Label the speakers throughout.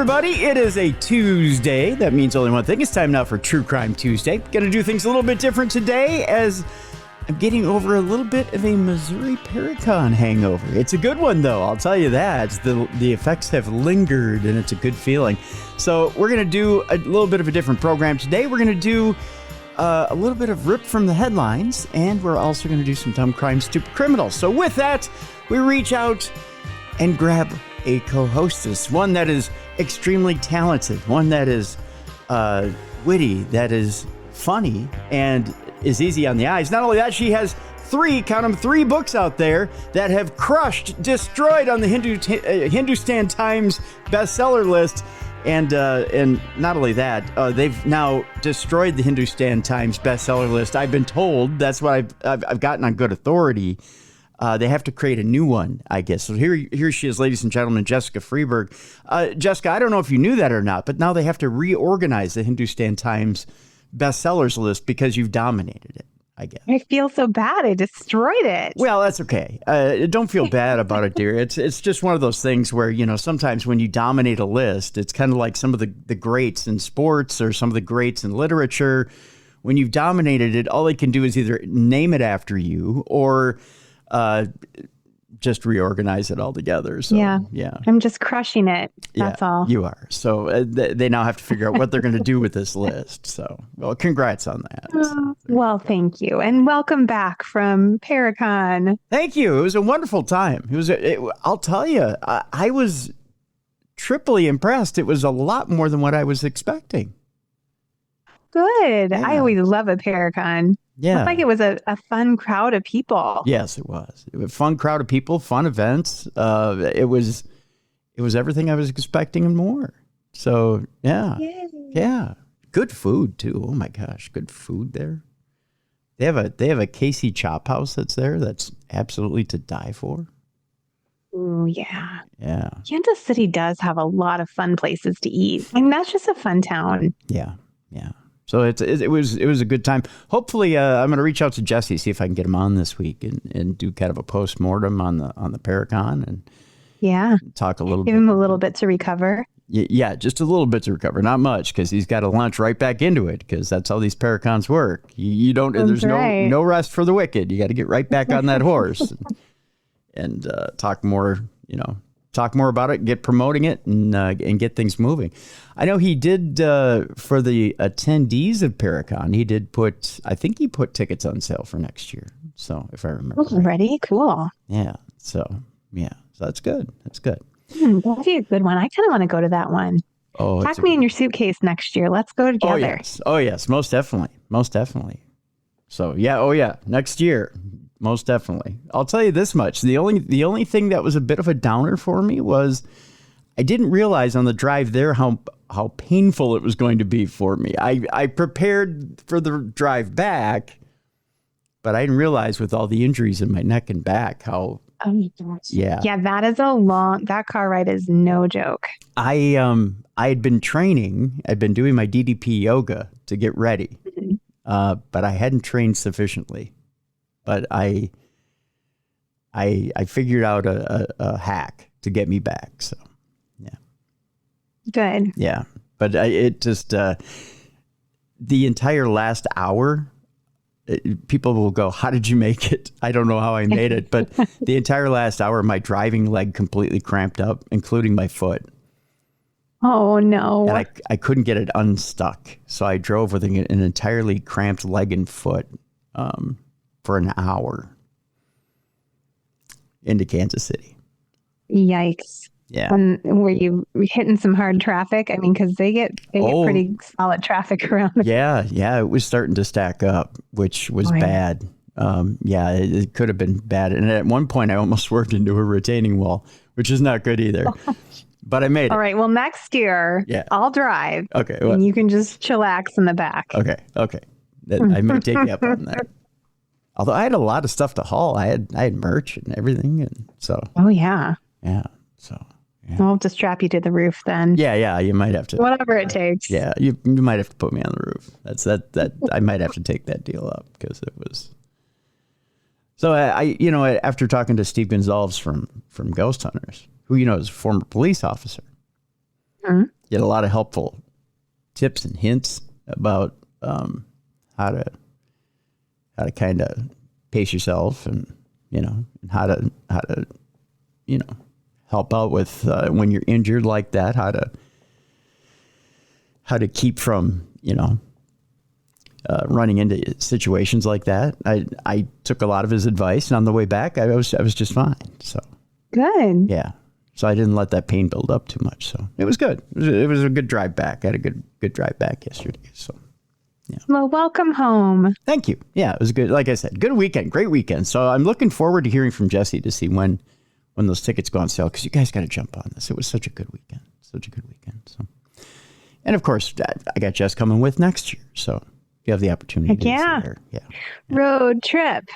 Speaker 1: everybody. It is a Tuesday. That means only one thing. It's time now for True Crime Tuesday. Going to do things a little bit different today as I'm getting over a little bit of a Missouri Paracon hangover. It's a good one, though. I'll tell you that. The effects have lingered, and it's a good feeling. So we're going to do a little bit of a different program today. We're going to do a little bit of rip from the headlines, and we're also going to do some dumb crime, stupid criminals. So with that, we reach out and grab a co-hostess, one that is extremely talented, one that is witty, that is funny, and is easy on the eyes. Not only that, she has three books out there that have destroyed on the Hindustan Times bestseller list. And not only that, they've now destroyed the Hindustan Times bestseller list. I've been told, that's what I've gotten on good authority. They have to create a new one, I guess. So here she is, ladies and gentlemen, Jessica Freeburg. Jessica, I don't know if you knew that or not, but now they have to reorganize the Hindustan Times bestsellers list because you've dominated it, I guess.
Speaker 2: I feel so bad. I destroyed it.
Speaker 1: Well, that's okay. Don't feel bad about it, dear. It's just one of those things where, sometimes when you dominate a list, it's kind of like some of the greats in sports or some of the greats in literature. When you've dominated it, all they can do is either name it after you or just reorganize it all together. So, yeah.
Speaker 2: I'm just crushing it. That's all.
Speaker 1: You are. So they now have to figure out what they're going to do with this list. So, well, congrats on that.
Speaker 2: Well, thank you. And welcome back from Paracon.
Speaker 1: Thank you. It was a wonderful time. I'll tell you, I was triply impressed. It was a lot more than what I was expecting.
Speaker 2: Good.
Speaker 1: Yeah.
Speaker 2: I always love a Paracon.
Speaker 1: Yeah.
Speaker 2: Looked like it was a fun crowd of people.
Speaker 1: Yes, it was. It was a fun crowd of people, fun events. It was everything I was expecting and more. So, yeah.
Speaker 2: Yay.
Speaker 1: Yeah. Good food, too. Oh, my gosh. Good food there. They have a Casey Chop House that's there that's absolutely to die for.
Speaker 2: Oh, yeah.
Speaker 1: Yeah.
Speaker 2: Kansas City does have a lot of fun places to eat. I mean, that's just a fun town.
Speaker 1: Yeah. Yeah. So it was a good time. Hopefully, I'm going to reach out to Jesse, see if I can get him on this week and do kind of a post-mortem on the Paracon and talk a little bit.
Speaker 2: Give him a little bit to recover.
Speaker 1: Yeah, just a little bit to recover, not much, because he's got to launch right back into it, because that's how these Paracons work. You don't. There's no rest for the wicked. You got to get right back on that horse and talk more. Talk more about it, get promoting it, and get things moving. I know he did for the attendees of Paracon. He did put tickets on sale for next year. So if I remember,
Speaker 2: already cool.
Speaker 1: Yeah. So that's good. That's good.
Speaker 2: That'd be a good one. I kind of want to go to that one.
Speaker 1: Oh,
Speaker 2: pack me in your suitcase next year. Let's go together.
Speaker 1: Oh yes, most definitely. So yeah. Oh yeah, next year. Most definitely. I'll tell you this much. The only thing that was a bit of a downer for me was I didn't realize on the drive there how painful it was going to be for me. I prepared for the drive back, but I didn't realize with all the injuries in my neck and back how. Yeah, that car ride is no joke. I had been training. I'd been doing my DDP yoga to get ready, but I hadn't trained sufficiently. But I figured out a hack to get me back. So, yeah.
Speaker 2: Good.
Speaker 1: Yeah. But it just, the entire last hour, people will go, how did you make it? I don't know how I made it. But the entire last hour, my driving leg completely cramped up, including my foot.
Speaker 2: Oh, no.
Speaker 1: And I couldn't get it unstuck. So I drove with an entirely cramped leg and foot. For an hour into Kansas City.
Speaker 2: Yikes.
Speaker 1: Yeah.
Speaker 2: Were you hitting some hard traffic? I mean, because they get pretty solid traffic around.
Speaker 1: Yeah. It was starting to stack up, which was bad. It could have been bad. And at one point, I almost swerved into a retaining wall, which is not good either. But I made it.
Speaker 2: All right. Well, next year, I'll drive.
Speaker 1: Okay.
Speaker 2: And you can just chillax in the back.
Speaker 1: Okay. I might take you up on that. Although I had a lot of stuff to haul. I had merch and everything. And so.
Speaker 2: Oh, yeah.
Speaker 1: Yeah. So. Yeah.
Speaker 2: I'll just strap you to the roof then.
Speaker 1: Yeah. You might have to.
Speaker 2: Whatever it takes.
Speaker 1: Yeah. You might have to put me on the roof. That I might have to take that deal up because it was. So after talking to Steve Gonzalez from Ghost Hunters, who is a former police officer.
Speaker 2: Mm-hmm.
Speaker 1: Get a lot of helpful tips and hints about how to kind of pace yourself, and how to help out with when you're injured like that, how to keep from running into situations like that. I took a lot of his advice, and on the way back I was just fine. So
Speaker 2: good.
Speaker 1: Yeah. So I didn't let that pain build up too much. So it was good. It was a good drive back. I had a good drive back yesterday. So yeah.
Speaker 2: Well, welcome home.
Speaker 1: Thank you. Yeah, it was good. Like I said, good weekend, great weekend. So I'm looking forward to hearing from Jesse to see when those tickets go on sale, because you guys got to jump on this. It was such a good weekend. So, and of course, I got Jess coming with next year. So you have the opportunity to see her. Yeah.
Speaker 2: Road trip.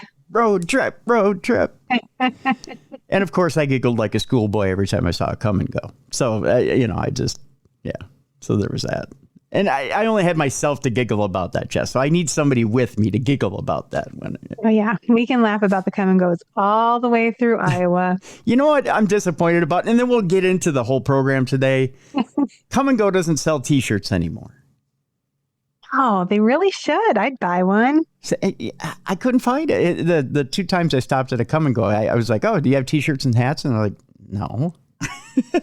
Speaker 1: And of course, I giggled like a schoolboy every time I saw it come and go. So, so there was that. And I only had myself to giggle about that, Jess. So I need somebody with me to giggle about that.
Speaker 2: Oh, yeah. We can laugh about the come and goes all the way through Iowa.
Speaker 1: You know what I'm disappointed about? And then we'll get into the whole program today. Come and Go doesn't sell T-shirts anymore.
Speaker 2: Oh, they really should. I'd buy one.
Speaker 1: So, I couldn't find it. The two times I stopped at a Come and Go, I was like, oh, do you have T-shirts and hats? And they're like, no.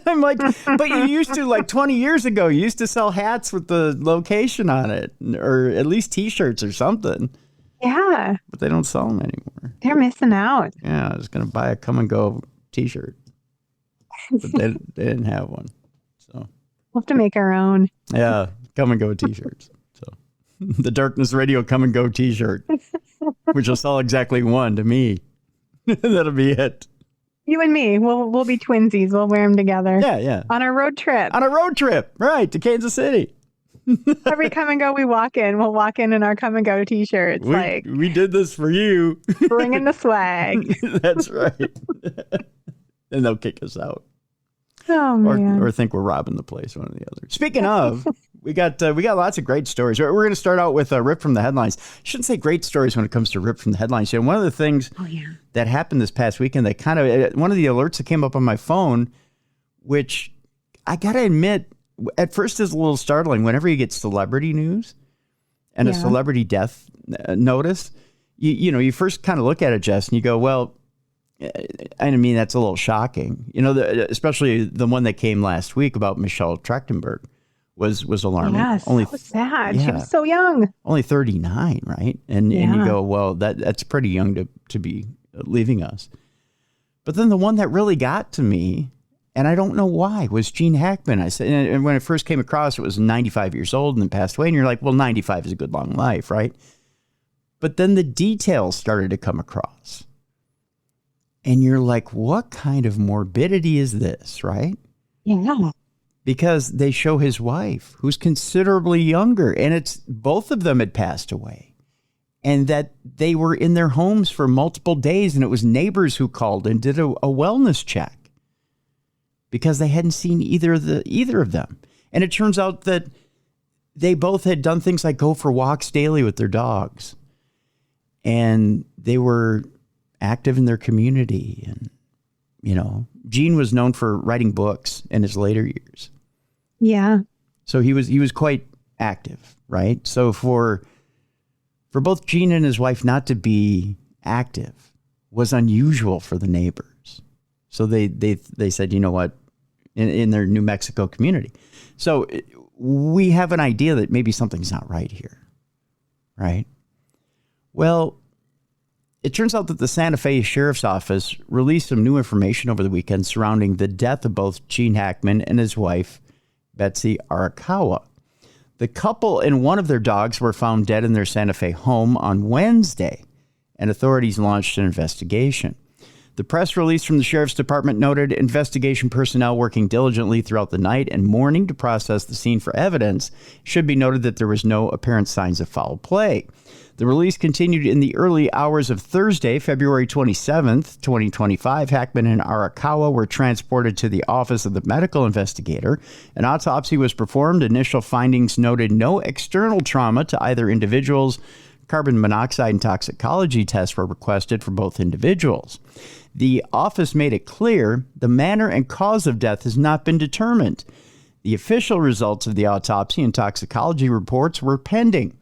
Speaker 1: I'm like, but you used to, like 20 years ago, you used to sell hats with the location on it, or at least T-shirts or something.
Speaker 2: Yeah.
Speaker 1: But they don't sell them anymore.
Speaker 2: They're missing out.
Speaker 1: Yeah, I was going to buy a Come and Go T-shirt, but they didn't have one. So
Speaker 2: We'll have to make our own.
Speaker 1: Yeah, Come and Go T-shirts. The Darkness Radio Come and Go T-shirt, which will sell exactly one to me. That'll be it.
Speaker 2: You and me, we'll be twinsies. We'll wear them together.
Speaker 1: Yeah.
Speaker 2: On our road trip.
Speaker 1: Right, to Kansas City.
Speaker 2: Every Come and Go we walk in, we'll walk in our Come and Go T-shirts.
Speaker 1: We did this for you.
Speaker 2: Bring in the swag.
Speaker 1: That's right. And they'll kick us out.
Speaker 2: Oh, man.
Speaker 1: Or think we're robbing the place, one or the other. Speaking of, we got lots of great stories. We're going to start out with Rip from the Headlines. I shouldn't say great stories when it comes to Rip from the Headlines. One of the things that happened this past weekend, that kind of, one of the alerts that came up on my phone, which I got to admit, at first is a little startling. Whenever you get celebrity news and a celebrity death notice, you first kind of look at it, Jess, and you go, well, I mean, that's a little shocking. Especially the one that came last week about Michelle Trachtenberg was alarming.
Speaker 2: Yes, that was sad.
Speaker 1: Yeah,
Speaker 2: she was so young.
Speaker 1: Only 39, right? And you go, well, that's pretty young to be leaving us. But then the one that really got to me, and I don't know why, was Gene Hackman. I said, and when it first came across, it was 95 years old and then passed away. And you're like, well, 95 is a good long life, right? But then the details started to come across. And you're like, what kind of morbidity is this, right?
Speaker 2: Yeah.
Speaker 1: Because they show his wife, who's considerably younger, and it's both of them had passed away, and that they were in their homes for multiple days, and it was neighbors who called and did a wellness check because they hadn't seen either of them. And it turns out that they both had done things like go for walks daily with their dogs, and they were active in their community. And, Gene was known for writing books in his later years.
Speaker 2: Yeah.
Speaker 1: So he was quite active, right? So for both Gene and his wife not to be active was unusual for the neighbors. So they said, you know what, in their New Mexico community. So we have an idea that maybe something's not right here, right? Well, it turns out that the Santa Fe Sheriff's Office released some new information over the weekend surrounding the death of both Gene Hackman and his wife, Betsy Arakawa. The couple and one of their dogs were found dead in their Santa Fe home on Wednesday, and authorities launched an investigation. The press release from the Sheriff's Department noted investigation personnel working diligently throughout the night and morning to process the scene for evidence. It should be noted that there was no apparent signs of foul play. The release continued in the early hours of Thursday, February 27th, 2025. Hackman and Arakawa were transported to the office of the medical investigator. An autopsy was performed. Initial findings noted no external trauma to either individuals. Carbon monoxide and toxicology tests were requested for both individuals. The office made it clear the manner and cause of death has not been determined. The official results of the autopsy and toxicology reports were pending.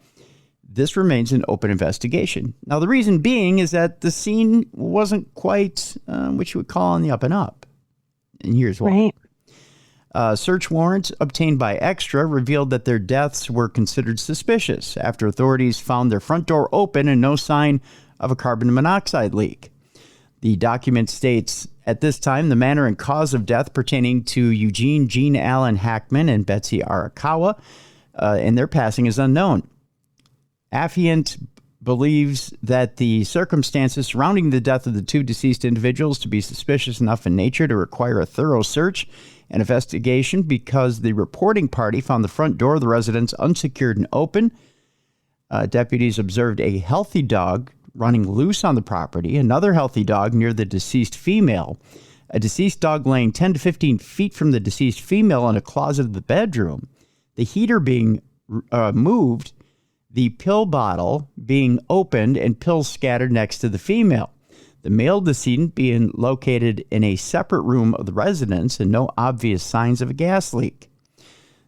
Speaker 1: This remains an open investigation. Now, the reason being is that the scene wasn't quite what you would call on the up and up. And here's why.
Speaker 2: Right.
Speaker 1: Search warrants obtained by Extra revealed that their deaths were considered suspicious after authorities found their front door open and no sign of a carbon monoxide leak. The document states, at this time, the manner and cause of death pertaining to Eugene Gene Allen Hackman and Betsy Arakawa and their passing is unknown. Affiant believes that the circumstances surrounding the death of the two deceased individuals to be suspicious enough in nature to require a thorough search and investigation because the reporting party found the front door of the residence unsecured and open. Deputies observed a healthy dog running loose on the property, another healthy dog near the deceased female, a deceased dog laying 10 to 15 feet from the deceased female in a closet of the bedroom, the heater being moved, the pill bottle being opened, and pills scattered next to the female. The male decedent being located in a separate room of the residence and no obvious signs of a gas leak.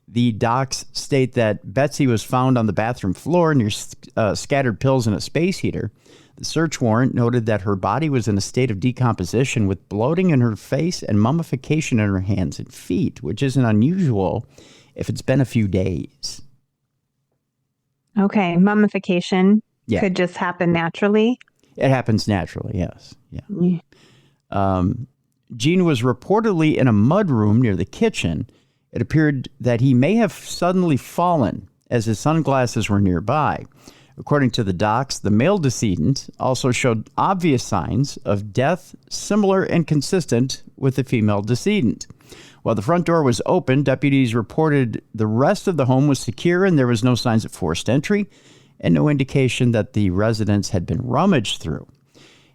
Speaker 1: The docs state that Betsy was found on the bathroom floor near scattered pills and a space heater. The search warrant noted that her body was in a state of decomposition with bloating in her face and mummification in her hands and feet, which isn't unusual if it's been a few days.
Speaker 2: Okay, mummification could just happen naturally.
Speaker 1: It happens naturally, yes. Yeah. Gene was reportedly in a mudroom near the kitchen. It appeared that he may have suddenly fallen as his sunglasses were nearby. According to the docs, the male decedent also showed obvious signs of death similar and consistent with the female decedent. While the front door was open, deputies reported the rest of the home was secure and there was no signs of forced entry and no indication that the residence had been rummaged through.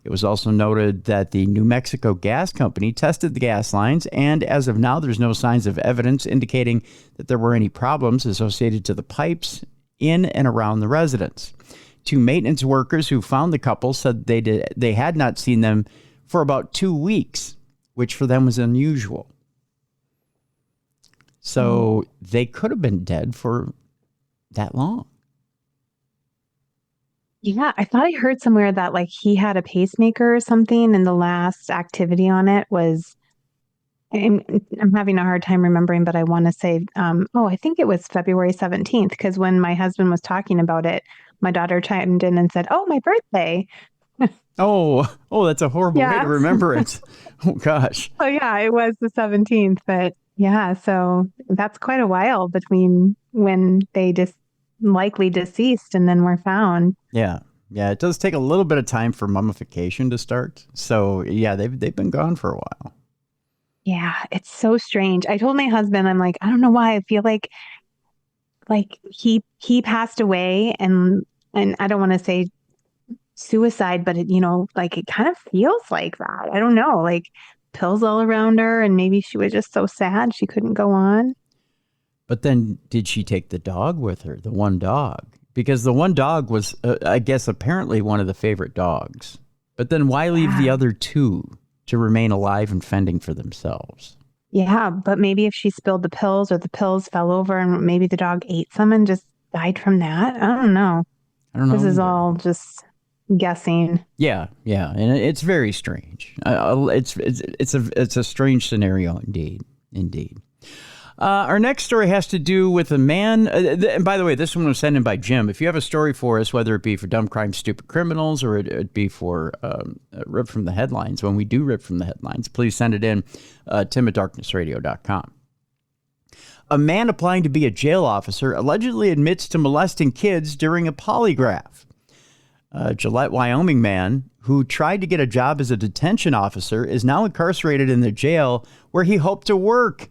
Speaker 1: It was also noted that the New Mexico Gas Company tested the gas lines, and as of now, there's no signs of evidence indicating that there were any problems associated to the pipes in and around the residence. Two maintenance workers who found the couple said they had not seen them for about 2 weeks, which for them was unusual. So they could have been dead for that long.
Speaker 2: Yeah, I thought I heard somewhere that like he had a pacemaker or something, and the last activity on it was, I'm having a hard time remembering, but I want to say, I think it was February 17th, because when my husband was talking about it, my daughter chimed in and said, "Oh, my birthday."
Speaker 1: Oh, that's a horrible way to remember it. Oh, gosh.
Speaker 2: Oh, yeah, it was the 17th, but yeah, so that's quite a while between when they just likely deceased and then were found.
Speaker 1: Yeah, it does take a little bit of time for mummification to start. So, yeah, they've been gone for a while.
Speaker 2: Yeah, it's so strange. I told my husband, I'm like, I don't know why I feel like he passed away, and I don't want to say suicide, but it kind of feels like that. I don't know, like pills all around her, and maybe she was just so sad she couldn't go on.
Speaker 1: But then did she take the dog with her, the one dog? Because the one dog was, I guess, apparently one of the favorite dogs. But then why leave the other two to remain alive and fending for themselves?
Speaker 2: Yeah, but maybe if she spilled the pills or the pills fell over and maybe the dog ate some and just died from that. I don't know. This is all just guessing.
Speaker 1: Yeah, and it's very strange. It's a strange scenario indeed. Our next story has to do with a man. And by the way, this one was sent in by Jim. If you have a story for us, whether it be for dumb crimes, stupid criminals, or it be for rip from the headlines, when we do rip from the headlines, please send it in, tim@darknessradio.com. A man applying to be a jail officer allegedly admits to molesting kids during a polygraph. A Gillette, Wyoming man who tried to get a job as a detention officer is now incarcerated in the jail where he hoped to work.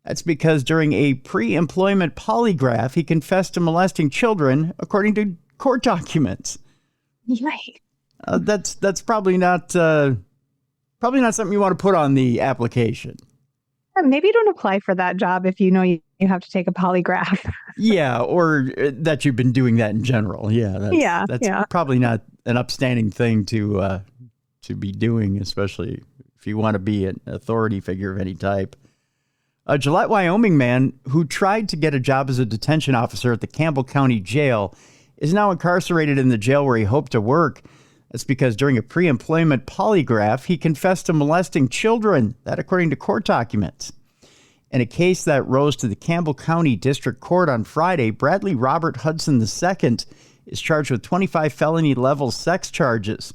Speaker 1: That's because during a pre-employment polygraph, he confessed to molesting children, according to court documents.
Speaker 2: Right.
Speaker 1: That's probably not something you want to put on the application.
Speaker 2: Maybe don't apply for that job if you know you have to take a polygraph.
Speaker 1: Yeah, or that you've been doing that in general. Yeah, that's probably not an upstanding thing to be doing, especially if you want to be an authority figure of any type. A Gillette, Wyoming man who tried to get a job as a detention officer at the Campbell County Jail is now incarcerated in the jail where he hoped to work. That's because during a pre-employment polygraph, he confessed to molesting children, that according to court documents. In a case that rose to the Campbell County District Court on Friday, Bradley Robert Hudson II is charged with 25 felony-level sex charges.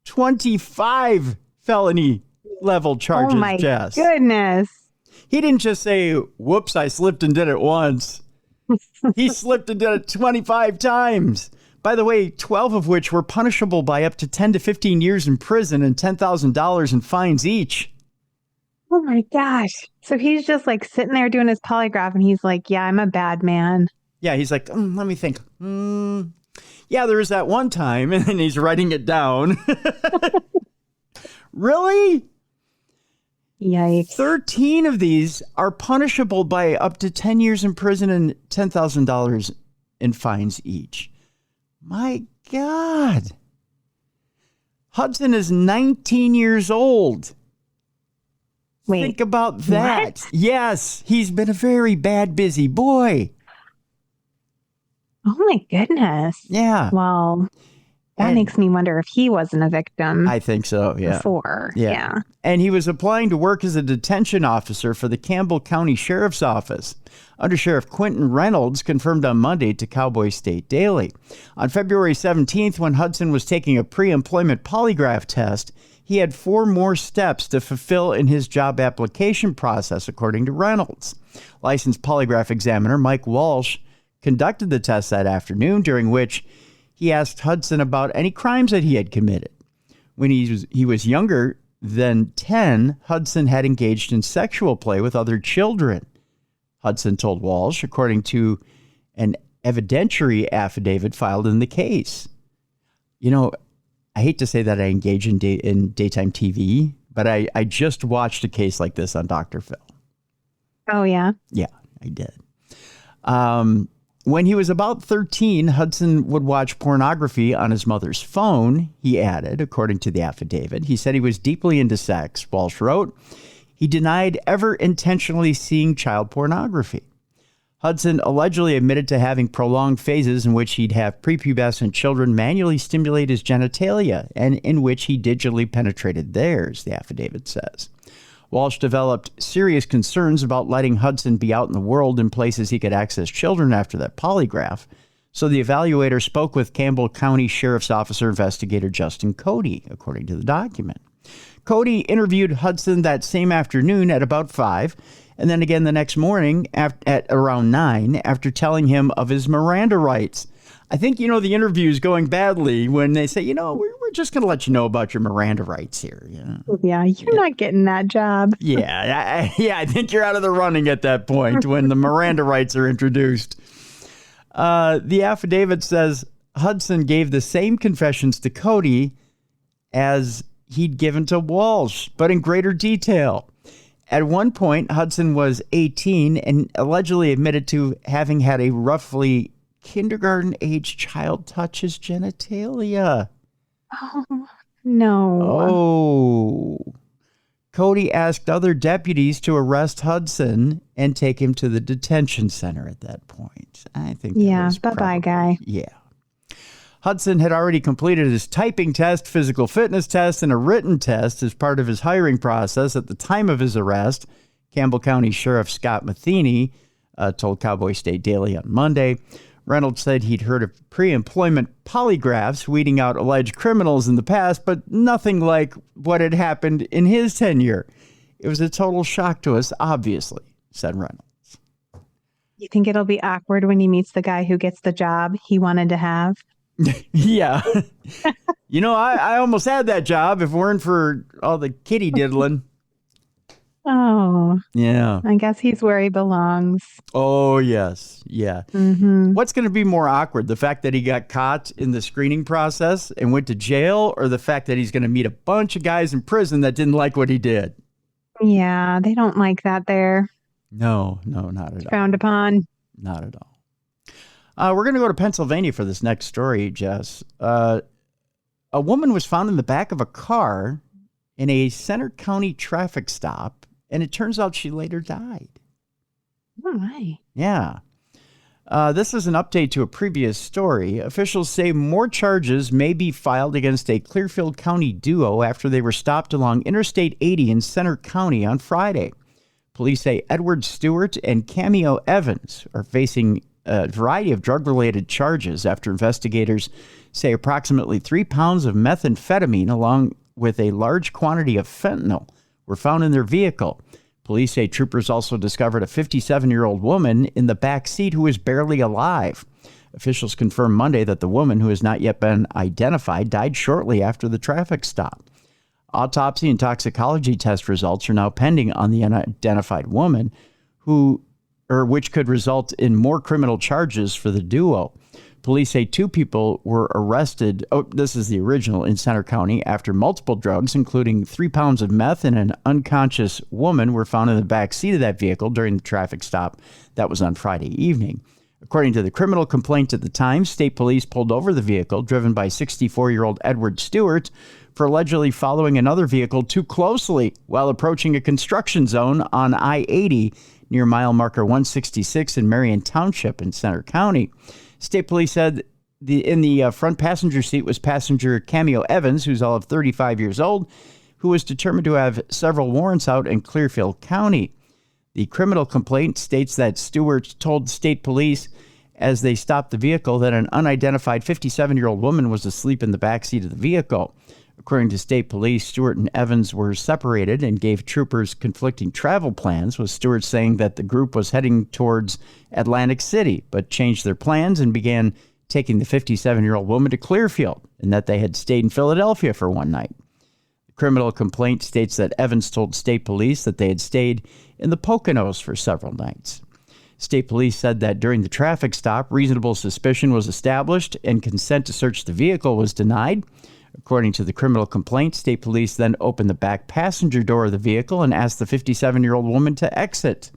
Speaker 1: 25 felony-level charges,
Speaker 2: Oh, my
Speaker 1: Jess.
Speaker 2: goodness.
Speaker 1: He didn't just say, whoops, I slipped and did it once. He slipped and did it 25 times. By the way, 12 of which were punishable by up to 10 to 15 years in prison and $10,000 in fines each.
Speaker 2: Oh my gosh. So he's just like sitting there doing his polygraph and he's like, yeah, I'm a bad man.
Speaker 1: Yeah, he's like, let me think. Yeah, there was that one time, and then he's writing it down. Really?
Speaker 2: Yikes.
Speaker 1: 13 of these are punishable by up to 10 years in prison and $10,000 in fines each. My God. Hudson is 19 years old.
Speaker 2: Wait.
Speaker 1: Think about that.
Speaker 2: What?
Speaker 1: Yes, he's been a very bad, busy boy.
Speaker 2: Oh my goodness.
Speaker 1: Yeah.
Speaker 2: Well, that
Speaker 1: And-
Speaker 2: makes me wonder if he wasn't a victim
Speaker 1: I think so, yeah.
Speaker 2: before. Yeah.
Speaker 1: And he was applying to work as a detention officer for the Campbell County Sheriff's Office. Undersheriff Quentin Reynolds confirmed on Monday to Cowboy State Daily. On February 17th, when Hudson was taking a pre-employment polygraph test, he had 4 more steps to fulfill in his job application process, according to Reynolds. Licensed polygraph examiner Mike Walsh conducted the test that afternoon, during which he asked Hudson about any crimes that he had committed. When he was younger than 10, Hudson had engaged in sexual play with other children. Hudson told Walsh, according to an evidentiary affidavit filed in the case. You know, I hate to say that I engage in daytime TV, but I just watched a case like this on Dr. Phil.
Speaker 2: Oh, yeah.
Speaker 1: Yeah, I did. When he was about 13, Hudson would watch pornography on his mother's phone, he added, according to the affidavit. He said he was deeply into sex. Walsh wrote, he denied ever intentionally seeing child pornography. Hudson allegedly admitted to having prolonged phases in which he'd have prepubescent children manually stimulate his genitalia, and in which he digitally penetrated theirs, the affidavit says. Walsh developed serious concerns about letting Hudson be out in the world in places he could access children after that polygraph, so the evaluator spoke with Campbell County Sheriff's Officer Investigator Justin Cody, according to the document. Cody interviewed Hudson that same afternoon at about 5, and then again the next morning at around 9, after telling him of his Miranda rights. I think, the interview is going badly when they say, we're just going to let you know about your Miranda rights here.
Speaker 2: Yeah, you're not getting that job.
Speaker 1: Yeah, I think you're out of the running at that point when the Miranda rights are introduced. The affidavit says Hudson gave the same confessions to Cody as he'd given to Walsh, but in greater detail. At one point, Hudson was 18 and allegedly admitted to having had a roughly kindergarten-age child touch his genitalia.
Speaker 2: Oh, no.
Speaker 1: Oh. Cody asked other deputies to arrest Hudson and take him to the detention center at that point. I think
Speaker 2: Yeah, bye-bye, guy.
Speaker 1: Yeah. Hudson had already completed his typing test, physical fitness test, and a written test as part of his hiring process at the time of his arrest. Campbell County Sheriff Scott Matheny told Cowboy State Daily on Monday. Reynolds said he'd heard of pre-employment polygraphs weeding out alleged criminals in the past, but nothing like what had happened in his tenure. It was a total shock to us, obviously, said Reynolds.
Speaker 2: You think it'll be awkward when he meets the guy who gets the job he wanted to have?
Speaker 1: Yeah. I almost had that job if it weren't for all the kitty diddling.
Speaker 2: Oh.
Speaker 1: Yeah.
Speaker 2: I guess he's where he belongs.
Speaker 1: Oh, yes. Yeah.
Speaker 2: Mm-hmm.
Speaker 1: What's going to be more awkward? The fact that he got caught in the screening process and went to jail, or the fact that he's going to meet a bunch of guys in prison that didn't like what he did?
Speaker 2: Yeah, they don't like that there.
Speaker 1: No, not at all.
Speaker 2: Frowned upon.
Speaker 1: Not at all. We're going to go to Pennsylvania for this next story, Jess. A woman was found in the back of a car in a Center County traffic stop and it turns out she later died.
Speaker 2: Oh, my.
Speaker 1: Yeah. This is an update to a previous story. Officials say more charges may be filed against a Clearfield County duo after they were stopped along Interstate 80 in Center County on Friday. Police say Edward Stewart and Cameo Evans are facing a variety of drug-related charges after investigators say approximately 3 pounds of methamphetamine along with a large quantity of fentanyl were found in their vehicle. Police say troopers also discovered a 57-year-old woman in the back seat who was barely alive. Officials confirmed Monday that the woman, who has not yet been identified, died shortly after the traffic stop. Autopsy and toxicology test results are now pending on the unidentified woman, which could result in more criminal charges for the duo. Police say 2 people were arrested. Oh, this is the original in Center County after multiple drugs, including 3 pounds of meth and an unconscious woman, were found in the back seat of that vehicle during the traffic stop that was on Friday evening. According to the criminal complaint at the time, state police pulled over the vehicle driven by 64-year-old Edward Stewart for allegedly following another vehicle too closely while approaching a construction zone on I-80 near mile marker 166 in Marion Township in Center County. State police said in the front passenger seat was passenger Cameo Evans, who's all of 35 years old, who was determined to have several warrants out in Clearfield County. The criminal complaint states that Stewart told state police as they stopped the vehicle that an unidentified 57-year-old woman was asleep in the backseat of the vehicle. According to state police, Stewart and Evans were separated and gave troopers conflicting travel plans, with Stewart saying that the group was heading towards Atlantic City, but changed their plans and began taking the 57-year-old woman to Clearfield, and that they had stayed in Philadelphia for one night. The criminal complaint states that Evans told state police that they had stayed in the Poconos for several nights. State police said that during the traffic stop, reasonable suspicion was established and consent to search the vehicle was denied. According to the criminal complaint, state police then opened the back passenger door of the vehicle and asked the 57-year-old woman to exit.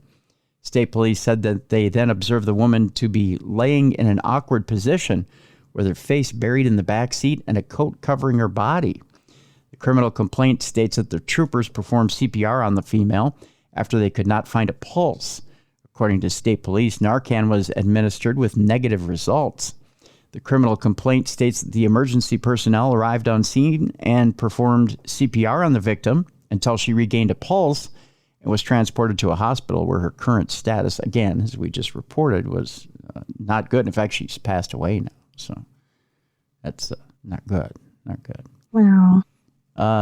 Speaker 1: State police said that they then observed the woman to be laying in an awkward position with her face buried in the back seat and a coat covering her body. The criminal complaint states that the troopers performed CPR on the female after they could not find a pulse. According to state police, Narcan was administered with negative results. The criminal complaint states that the emergency personnel arrived on scene and performed CPR on the victim until she regained a pulse and was transported to a hospital where her current status, again, as we just reported, was not good. In fact, she's passed away now. So that's not good. Not good.
Speaker 2: Wow.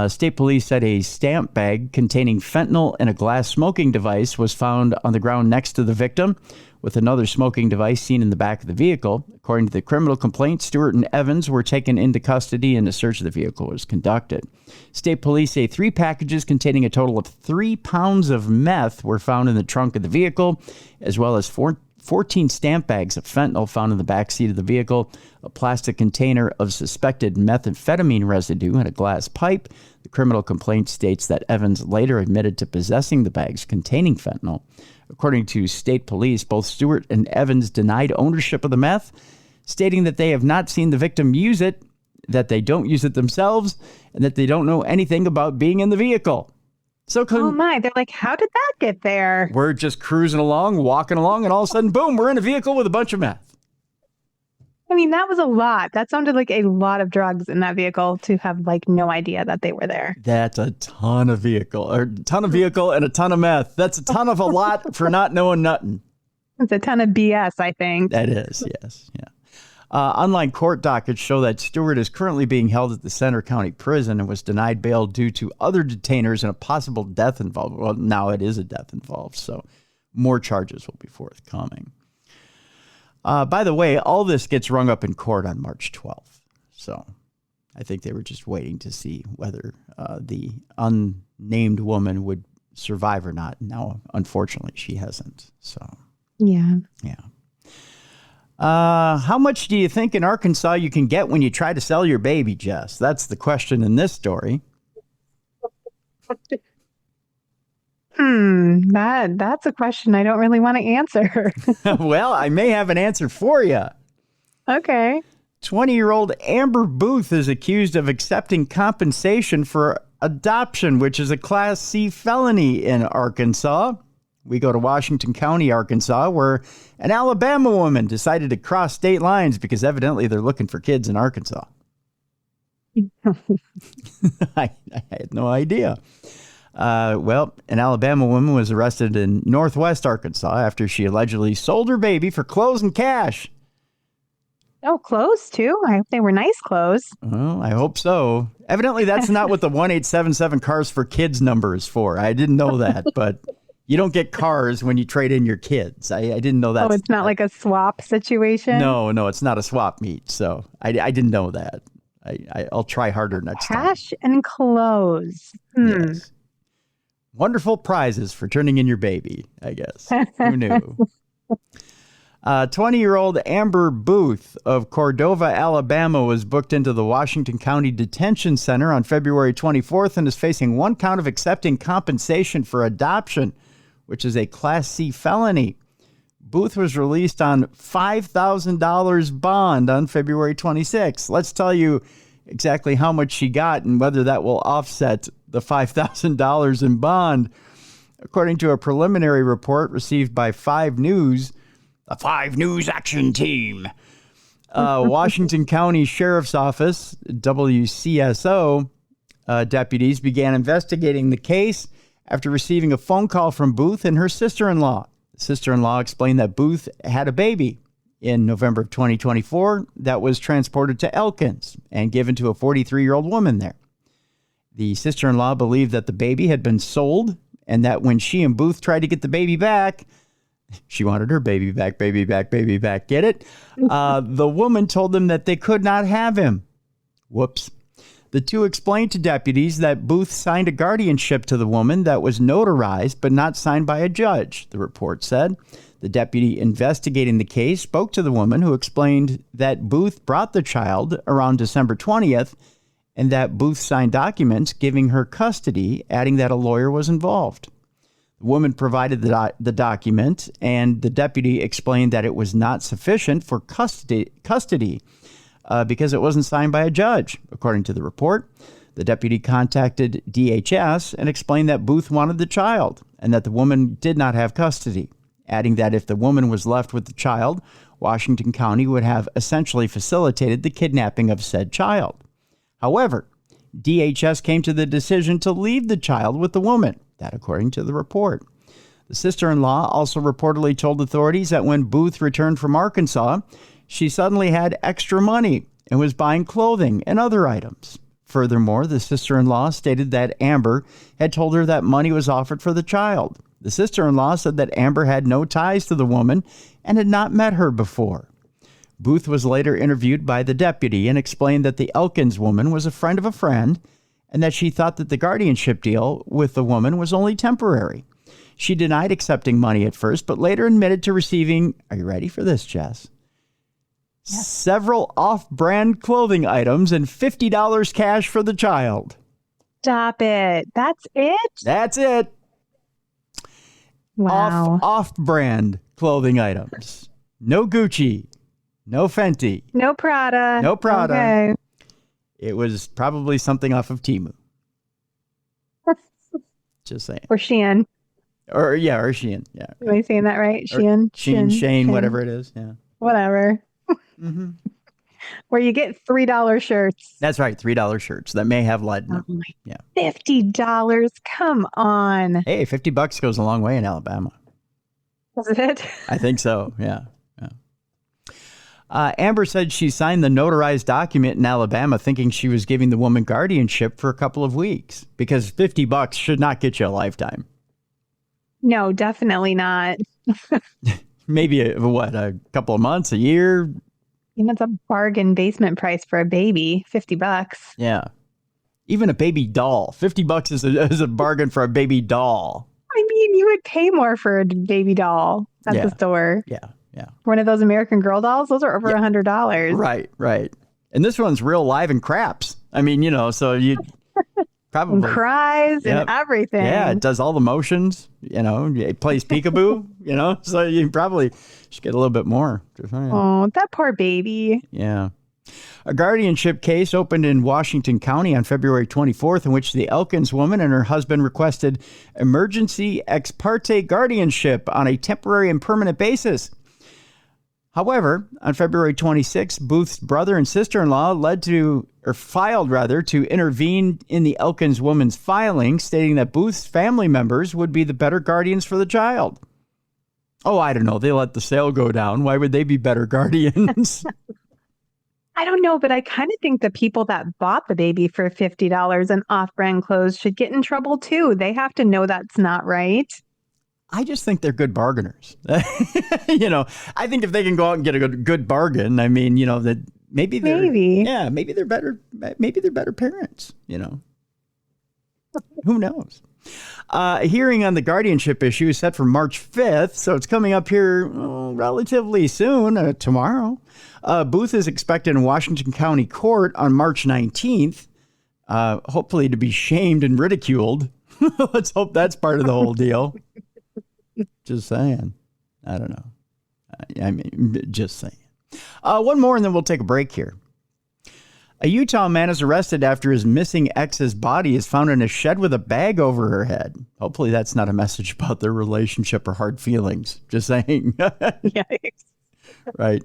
Speaker 1: State police said a stamp bag containing fentanyl and a glass smoking device was found on the ground next to the victim, with another smoking device seen in the back of the vehicle. According to the criminal complaint, Stewart and Evans were taken into custody and a search of the vehicle was conducted. State police say 3 packages containing a total of 3 pounds of meth were found in the trunk of the vehicle, as well as 14 stamp bags of fentanyl found in the back seat of the vehicle, a plastic container of suspected methamphetamine residue, and a glass pipe. The criminal complaint states that Evans later admitted to possessing the bags containing fentanyl. According to state police, both Stewart and Evans denied ownership of the meth, stating that they have not seen the victim use it, that they don't use it themselves, and that they don't know anything about being in the vehicle. So
Speaker 2: oh my, they're like, how did that get there?
Speaker 1: We're just cruising along, walking along, and all of a sudden, boom, we're in a vehicle with a bunch of meth.
Speaker 2: I mean, that was a lot. That sounded like a lot of drugs in that vehicle to have like no idea that they were there.
Speaker 1: That's a ton of vehicle and a ton of meth. That's a ton of a lot for not knowing nothing.
Speaker 2: It's a ton of BS, I think.
Speaker 1: That is, yes. Yeah. Online court dockets show that Stewart is currently being held at the Center County Prison and was denied bail due to other detainers and a possible death involved. Well, now it is a death involved, so more charges will be forthcoming. By the way, all this gets rung up in court on March 12th. So I think they were just waiting to see whether the unnamed woman would survive or not. Now, unfortunately, she hasn't. So,
Speaker 2: yeah.
Speaker 1: How much do you think in Arkansas you can get when you try to sell your baby, Jess? That's the question in this story.
Speaker 2: That's a question I don't really want to answer.
Speaker 1: Well, I may have an answer for you.
Speaker 2: Okay.
Speaker 1: 20-year-old Amber Booth is accused of accepting compensation for adoption, which is a Class C felony in Arkansas. We go to Washington County, Arkansas, where an Alabama woman decided to cross state lines because evidently they're looking for kids in Arkansas. I had no idea. Well, an Alabama woman was arrested in Northwest Arkansas after she allegedly sold her baby for clothes and cash.
Speaker 2: Oh, clothes too? I hope they were nice clothes.
Speaker 1: Well, I hope so. Evidently, that's not what the 1877 Cars for Kids number is for. I didn't know that, but you don't get cars when you trade in your kids. I didn't know that.
Speaker 2: Oh, it's not like a swap situation?
Speaker 1: No, it's not a swap meet. So I didn't know that. I'll try harder next time.
Speaker 2: Cash and clothes.
Speaker 1: Yes. Wonderful prizes for turning in your baby, I guess. Who knew? 20-year-old Amber Booth of Cordova, Alabama, was booked into the Washington County Detention Center on February 24th and is facing one count of accepting compensation for adoption, which is a Class C felony. Booth was released on $5,000 bond on February 26th. Let's tell you exactly how much she got and whether that will offset the $5,000 in bond. According to a preliminary report received by 5 News, the 5 News Action Team, Washington County Sheriff's Office, WCSO, deputies began investigating the case after receiving a phone call from Booth and her sister-in-law. The sister-in-law explained that Booth had a baby in November of 2024 that was transported to Elkins and given to a 43-year-old woman there. The sister-in-law believed that the baby had been sold and that when she and Booth tried to get the baby back, she wanted her baby back, get it? The woman told them that they could not have him. Whoops. The two explained to deputies that Booth signed a guardianship to the woman that was notarized but not signed by a judge, the report said. The deputy investigating the case spoke to the woman who explained that Booth brought the child around December 20th and that Booth signed documents giving her custody, adding that a lawyer was involved. The woman provided the document, and the deputy explained that it was not sufficient for custody because it wasn't signed by a judge. According to the report, the deputy contacted DHS and explained that Booth wanted the child and that the woman did not have custody, adding that if the woman was left with the child, Washington County would have essentially facilitated the kidnapping of said child. However, DHS came to the decision to leave the child with the woman, that according to the report. The sister-in-law also reportedly told authorities that when Booth returned from Arkansas, she suddenly had extra money and was buying clothing and other items. Furthermore, the sister-in-law stated that Amber had told her that money was offered for the child. The sister-in-law said that Amber had no ties to the woman and had not met her before. Booth was later interviewed by the deputy and explained that the Elkins woman was a friend of a friend and that she thought that the guardianship deal with the woman was only temporary. She denied accepting money at first, but later admitted to receiving, are you ready for this, Jess? Yes. Several off-brand clothing items and $50 cash for the child.
Speaker 2: Stop it. That's it?
Speaker 1: That's it.
Speaker 2: Wow.
Speaker 1: Off-brand clothing items. No Gucci. No Fenty.
Speaker 2: No Prada.
Speaker 1: No Prada.
Speaker 2: Okay.
Speaker 1: It was probably something off of Temu. Just saying.
Speaker 2: Or Shein.
Speaker 1: Or Shein. Yeah.
Speaker 2: Am I saying that right? Shein.
Speaker 1: Shane, whatever it is. Yeah.
Speaker 2: Whatever.
Speaker 1: Mm-hmm.
Speaker 2: Where you get $3 shirts.
Speaker 1: That's right. $3 shirts that may have lead in them.
Speaker 2: Oh
Speaker 1: yeah.
Speaker 2: $50. Come on.
Speaker 1: Hey, $50 goes a long way in Alabama.
Speaker 2: Is it?
Speaker 1: I think so. Yeah. Amber said she signed the notarized document in Alabama thinking she was giving the woman guardianship for a couple of weeks because $50 should not get you a lifetime.
Speaker 2: No, definitely not.
Speaker 1: Maybe a couple of months, a year.
Speaker 2: It's a bargain basement price for a baby, $50.
Speaker 1: Yeah. Even a baby doll. $50 is a bargain for a baby doll.
Speaker 2: I mean, you would pay more for a baby doll at the store.
Speaker 1: Yeah.
Speaker 2: One of those American Girl dolls, those are over $100.
Speaker 1: Right. And this one's real live and craps. I mean, so you probably
Speaker 2: and cries and everything.
Speaker 1: Yeah, it does all the motions. It plays peekaboo. So you probably should get a little bit more.
Speaker 2: Oh, that poor baby.
Speaker 1: Yeah. A guardianship case opened in Washington County on February 24th in which the Elkins woman and her husband requested emergency ex parte guardianship on a temporary and permanent basis. However, on February 26th, Booth's brother and sister-in-law filed to intervene in the Elkins woman's filing, stating that Booth's family members would be the better guardians for the child. Oh, I don't know. They let the sale go down. Why would they be better guardians?
Speaker 2: I don't know, but I kind of think the people that bought the baby for $50 in off-brand clothes should get in trouble too. They have to know that's not right.
Speaker 1: I just think they're good bargainers. I think if they can go out and get a good bargain, I mean, that maybe they're better. Maybe they're better parents, Who knows? A hearing on the guardianship issue is set for March 5th, so it's coming up here relatively soon, tomorrow. Booth is expected in Washington County Court on March 19th, hopefully to be shamed and ridiculed. Let's hope that's part of the whole deal. Just saying. I don't know. I mean, just saying. One more and then we'll take a break here. A Utah man is arrested after his missing ex's body is found in a shed with a bag over her head. Hopefully that's not a message about their relationship or hard feelings. Just saying.
Speaker 2: Yikes.
Speaker 1: Right.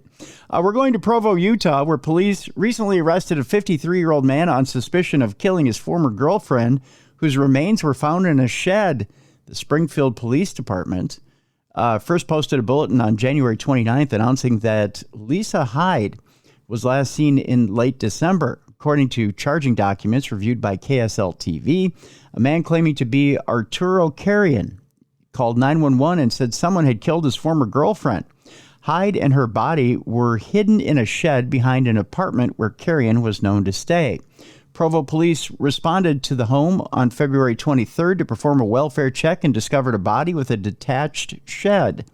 Speaker 1: We're going to Provo, Utah, where police recently arrested a 53-year-old man on suspicion of killing his former girlfriend, whose remains were found in a shed. The Springfield Police Department first posted a bulletin on January 29th announcing that Lisa Hyde was last seen in late December. According to charging documents reviewed by KSL TV, a man claiming to be Arturo Carrion called 911 and said someone had killed his former girlfriend. Hyde and her body were hidden in a shed behind an apartment where Carrion was known to stay. Provo police responded to the home on February 23rd to perform a welfare check and discovered a body with a detached shed.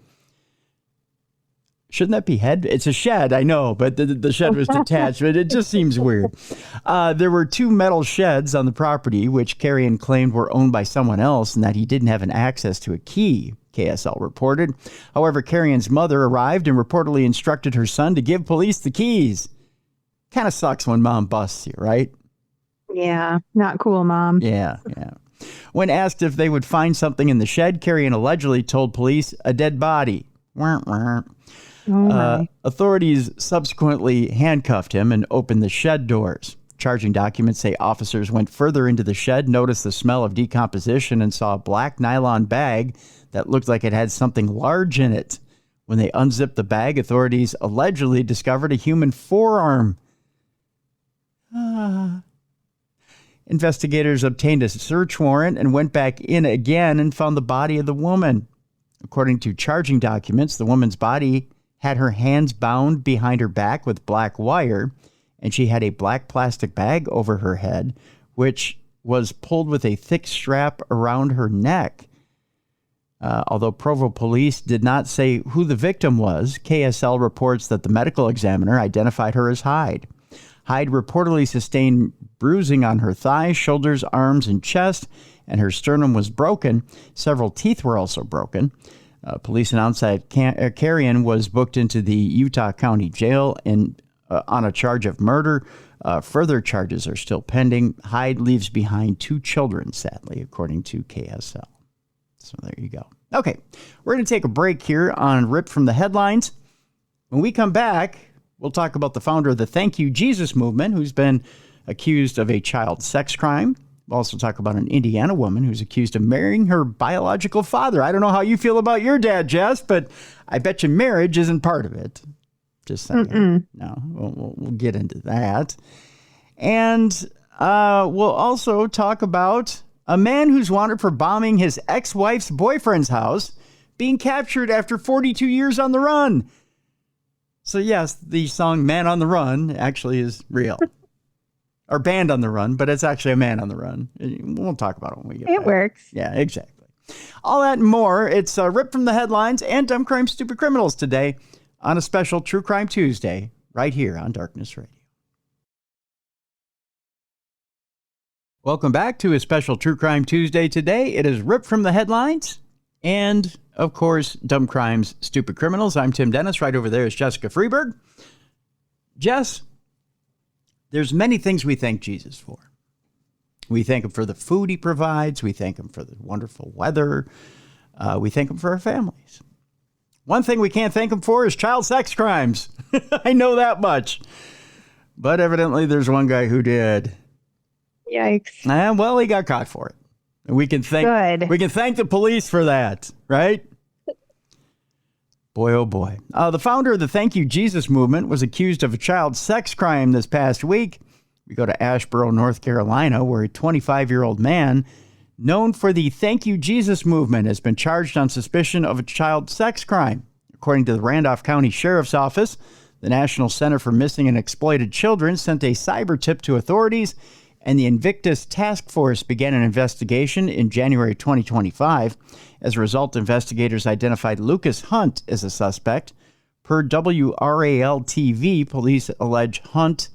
Speaker 1: Shouldn't that be head? It's a shed, I know, but the shed was detached, but it just seems weird. There were 2 metal sheds on the property, which Carrion claimed were owned by someone else and that he didn't have an access to a key, KSL reported. However, Carrion's mother arrived and reportedly instructed her son to give police the keys. Kind of sucks when mom busts you, right?
Speaker 2: Yeah, not cool, Mom.
Speaker 1: Yeah. When asked if they would find something in the shed, Carrion allegedly told police a dead body. Authorities subsequently handcuffed him and opened the shed doors. Charging documents say officers went further into the shed, noticed the smell of decomposition, and saw a black nylon bag that looked like it had something large in it. When they unzipped the bag, authorities allegedly discovered a human forearm. Investigators obtained a search warrant and went back in again and found the body of the woman. According to charging documents, the woman's body had her hands bound behind her back with black wire, and she had a black plastic bag over her head, which was pulled with a thick strap around her neck. Although Provo police did not say who the victim was, KSL reports that the medical examiner identified her as Hyde. Hyde reportedly sustained bruising on her thighs, shoulders, arms, and chest, and her sternum was broken. Several teeth were also broken. Police announced that Carrion was booked into the Utah County Jail on a charge of murder. Further charges are still pending. Hyde leaves behind 2 children, sadly, according to KSL. So there you go. Okay, we're going to take a break here on Rip from the Headlines. When we come back, we'll talk about the founder of the Thank You Jesus movement, who's been accused of a child sex crime. We'll also talk about an Indiana woman who's accused of marrying her biological father. I don't know how you feel about your dad, Jess, but I bet you marriage isn't part of it. Just saying. No, we'll get into that. And we'll also talk about a man who's wanted for bombing his ex-wife's boyfriend's house being captured after 42 years on the run. So yes, the song Man on the Run actually is real. Or Band on the Run, but it's actually a man on the run. We'll talk about it when we get back.
Speaker 2: It works.
Speaker 1: Yeah, exactly. All that and more. It's Rip from the Headlines and Dumb Crime Stupid Criminals today on a special True Crime Tuesday right here on Darkness Radio. Welcome back to a special True Crime Tuesday today. It is Rip from the Headlines and, of course, Dumb Crimes Stupid Criminals. I'm Tim Dennis. Right over there is Jessica Freeburg. Jess, There's many things we thank Jesus for. We thank him for the food he provides. We thank him for the wonderful weather. We thank him for our families. One thing we can't thank him for is child sex crimes. I know that much. But evidently there's one guy who did.
Speaker 2: Yikes.
Speaker 1: And well, he got caught for it. And we can thank the police for that, right? Boy, oh boy. The founder of the Thank You Jesus movement was accused of a child sex crime this past week. We go to Asheboro, North Carolina, where a 25-year-old man known for the Thank You Jesus movement has been charged on suspicion of a child sex crime. According to the Randolph County Sheriff's Office, the National Center for Missing and Exploited Children sent a cyber tip to authorities, and the Invictus Task Force began an investigation in January 2025. As a result, investigators identified Lucas Hunt as a suspect. Per WRAL-TV, police allege Hunt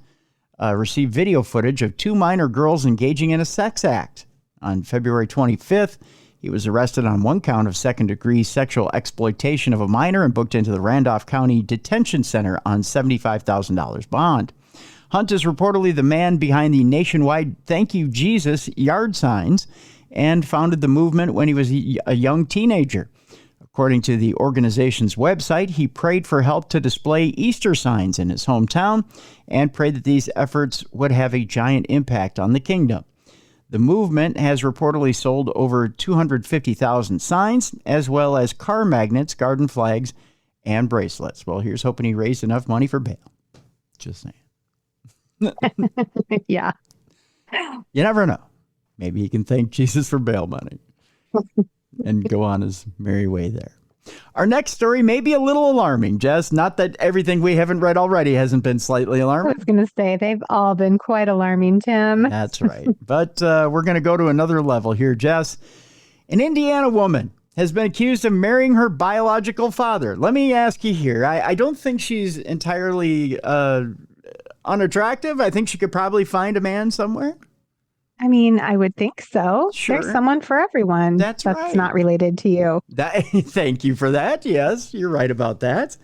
Speaker 1: received video footage of two minor girls engaging in a sex act. On February 25th, he was arrested on one count of second-degree sexual exploitation of a minor and booked into the Randolph County Detention Center on $75,000 bond. Hunt is reportedly the man behind the nationwide Thank You Jesus yard signs and founded the movement when he was a young teenager. According to the organization's website, he prayed for help to display Easter signs in his hometown and prayed that these efforts would have a giant impact on the kingdom. The movement has reportedly sold over 250,000 signs, as well as car magnets, garden flags, and bracelets. Well, here's hoping he raised enough money for bail. Just saying.
Speaker 2: Yeah.
Speaker 1: You never know. Maybe he can thank Jesus for bail money and go on his merry way there. Our next story may be a little alarming, Jess. Not that everything we haven't read already hasn't been slightly alarming.
Speaker 2: I was going to say, they've all been quite alarming, Tim.
Speaker 1: That's right. But we're going to go to another level here, Jess. An Indiana woman has been accused of marrying her biological father. Let me ask you here. I don't think she's entirely unattractive. I think she could probably find a man somewhere.
Speaker 2: I mean, I would think so.
Speaker 1: Sure.
Speaker 2: There's someone for everyone.
Speaker 1: That's right.
Speaker 2: Not related to you.
Speaker 1: Thank you for that. Yes, you're right about that.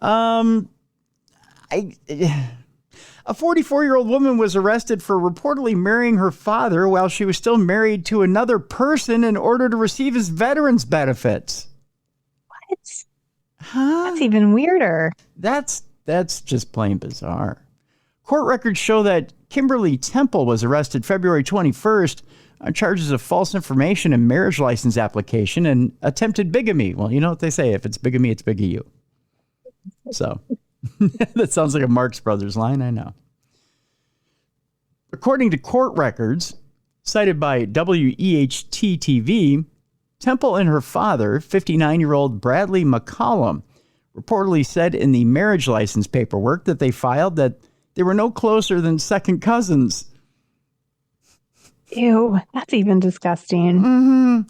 Speaker 1: A 44-year-old woman was arrested for reportedly marrying her father while she was still married to another person in order to receive his veterans benefits.
Speaker 2: What?
Speaker 1: Huh?
Speaker 2: That's even weirder.
Speaker 1: That's just plain bizarre. Court records show that Kimberly Temple was arrested February 21st on charges of false information and marriage license application and attempted bigamy. Well, you know what they say. If it's bigamy, it's big of you. So that sounds like a Marx Brothers line, I know. According to court records cited by WEHT-TV, Temple and her father, 59-year-old Bradley McCollum, reportedly said in the marriage license paperwork that they filed that they were no closer than second cousins.
Speaker 2: Ew, that's even disgusting.
Speaker 1: Mm-hmm.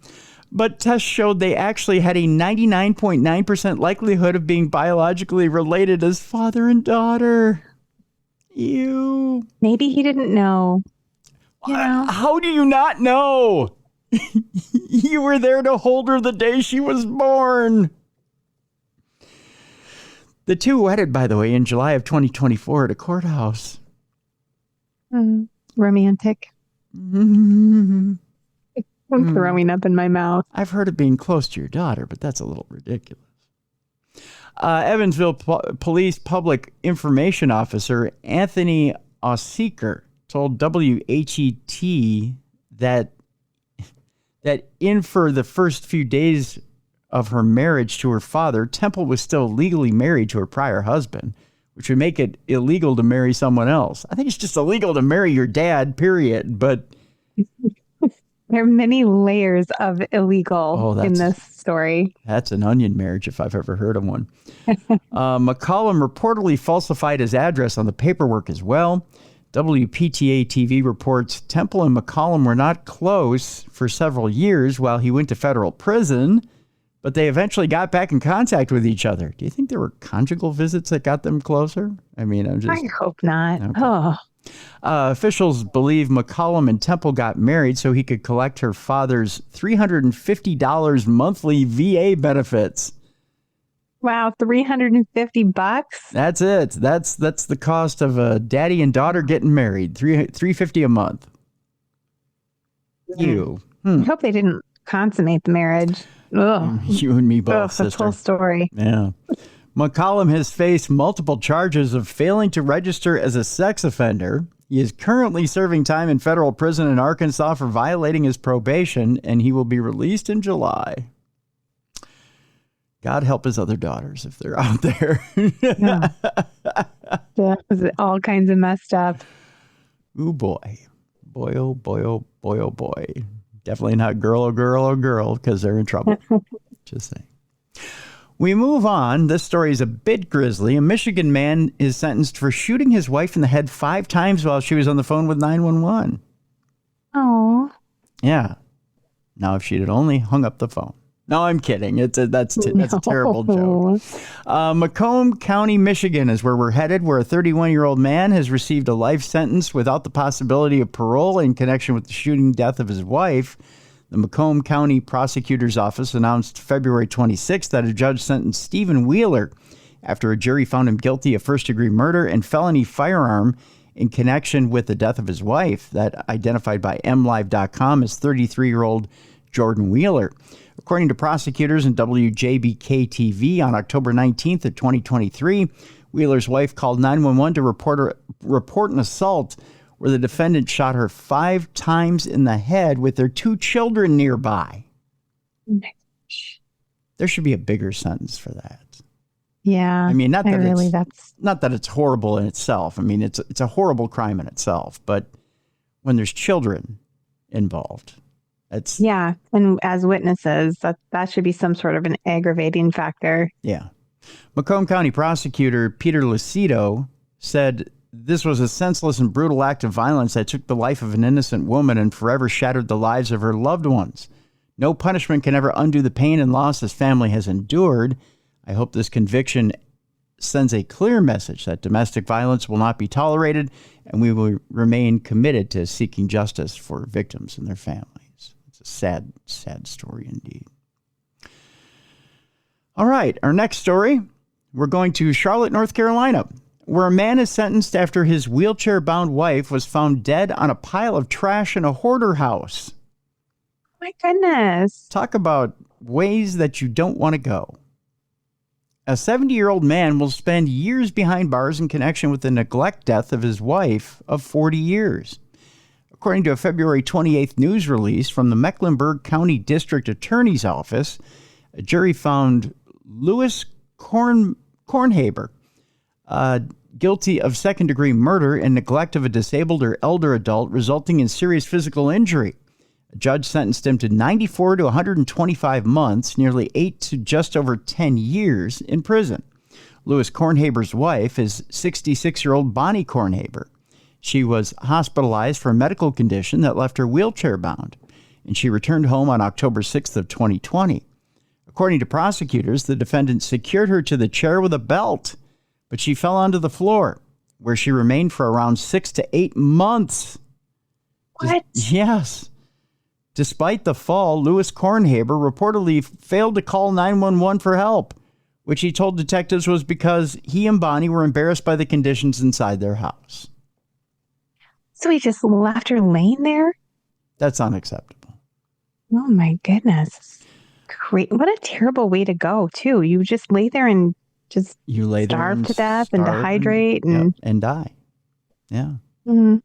Speaker 1: But tests showed they actually had a 99.9% likelihood of being biologically related as father and daughter. Ew.
Speaker 2: Maybe he didn't know. You know?
Speaker 1: How do you not know? You were there to hold her the day she was born. The two wedded, by the way, in July of 2024 at a courthouse.
Speaker 2: Romantic.
Speaker 1: Mm-hmm.
Speaker 2: I'm throwing up in my mouth.
Speaker 1: I've heard of being close to your daughter, but that's a little ridiculous. Evansville Police Public Information Officer Anthony Osseeker told WHET that in for the first few days of her marriage to her father, Temple was still legally married to her prior husband, which would make it illegal to marry someone else. I think it's just illegal to marry your dad, period. But
Speaker 2: there are many layers of illegal in this story.
Speaker 1: That's an onion marriage if I've ever heard of one. McCollum reportedly falsified his address on the paperwork as well. WPTA TV reports Temple and McCollum were not close for several years while he went to federal prison, but they eventually got back in contact with each other. Do you think there were conjugal visits that got them closer? I mean, I
Speaker 2: hope not.
Speaker 1: Okay.
Speaker 2: Oh.
Speaker 1: Officials believe McCollum and Temple got married so he could collect her father's $350 monthly VA benefits.
Speaker 2: Wow, $350?
Speaker 1: That's it. That's the cost of a daddy and daughter getting married. $350 a month. You.
Speaker 2: I hope they didn't consummate the marriage. Ugh.
Speaker 1: You and me both,
Speaker 2: Ugh,
Speaker 1: sister.
Speaker 2: that's the whole story.
Speaker 1: Yeah. McCollum has faced multiple charges of failing to register as a sex offender. He is currently serving time in federal prison in Arkansas for violating his probation, and he will be released in July. God help his other daughters if they're out there.
Speaker 2: Yeah. That was all kinds of messed up.
Speaker 1: Ooh, boy. Boy, oh, boy, oh, boy, oh, boy. Definitely not girl, oh, girl, oh, girl, because they're in trouble. Just saying. We move on. This story is a bit grisly. A Michigan man is sentenced for shooting his wife in the head 5 times while she was on the phone with 911.
Speaker 2: Oh.
Speaker 1: Yeah. Now, if she'd had only hung up the phone. No, I'm kidding. That's a terrible joke. Macomb County, Michigan is where we're headed, where a 31-year-old man has received a life sentence without the possibility of parole in connection with the shooting death of his wife. The Macomb County Prosecutor's Office announced February 26th that a judge sentenced Stephen Wheeler after a jury found him guilty of first-degree murder and felony firearm in connection with the death of his wife, that identified by MLive.com as 33-year-old Jordan Wheeler. According to prosecutors and WJBK-TV on October 19th of 2023, Wheeler's wife called 911 to report an assault where the defendant shot her 5 times in the head with their 2 children nearby. There should be a bigger sentence for that.
Speaker 2: Yeah.
Speaker 1: I mean, not that it's horrible in itself. I mean, it's a horrible crime in itself, but when there's children involved, it's...
Speaker 2: Yeah, and as witnesses, that should be some sort of an aggravating factor.
Speaker 1: Yeah. Macomb County prosecutor Peter Lucido said this was a senseless and brutal act of violence that took the life of an innocent woman and forever shattered the lives of her loved ones. No punishment can ever undo the pain and loss this family has endured. I hope this conviction sends a clear message that domestic violence will not be tolerated, and we will remain committed to seeking justice for victims and their families. It's a sad, sad story indeed. All right, our next story, we're going to Charlotte, North Carolina, where a man is sentenced after his wheelchair-bound wife was found dead on a pile of trash in a hoarder house.
Speaker 2: My goodness.
Speaker 1: Talk about ways that you don't want to go. A 70-year-old man will spend years behind bars in connection with the neglect death of his wife of 40 years. According to a February 28th news release from the Mecklenburg County District Attorney's Office, a jury found Louis Kornhaber guilty of second-degree murder and neglect of a disabled or elder adult resulting in serious physical injury. A judge sentenced him to 94 to 125 months, nearly 8 to just over 10 years in prison. Louis Kornhaber's wife is 66-year-old Bonnie Kornhaber. She was hospitalized for a medical condition that left her wheelchair-bound, and she returned home on October 6th of 2020. According to prosecutors, the defendant secured her to the chair with a belt, but she fell onto the floor, where she remained for around 6 to 8 months.
Speaker 2: What?
Speaker 1: Yes. Despite the fall, Louis Kornhaber reportedly failed to call 911 for help, which he told detectives was because he and Bonnie were embarrassed by the conditions inside their house.
Speaker 2: So he just left her laying there?
Speaker 1: That's unacceptable.
Speaker 2: Oh, my goodness. Great. What a terrible way to go, too. You just lay there and just starve to death and dehydrate
Speaker 1: and die. Yeah.
Speaker 2: Mm-hmm.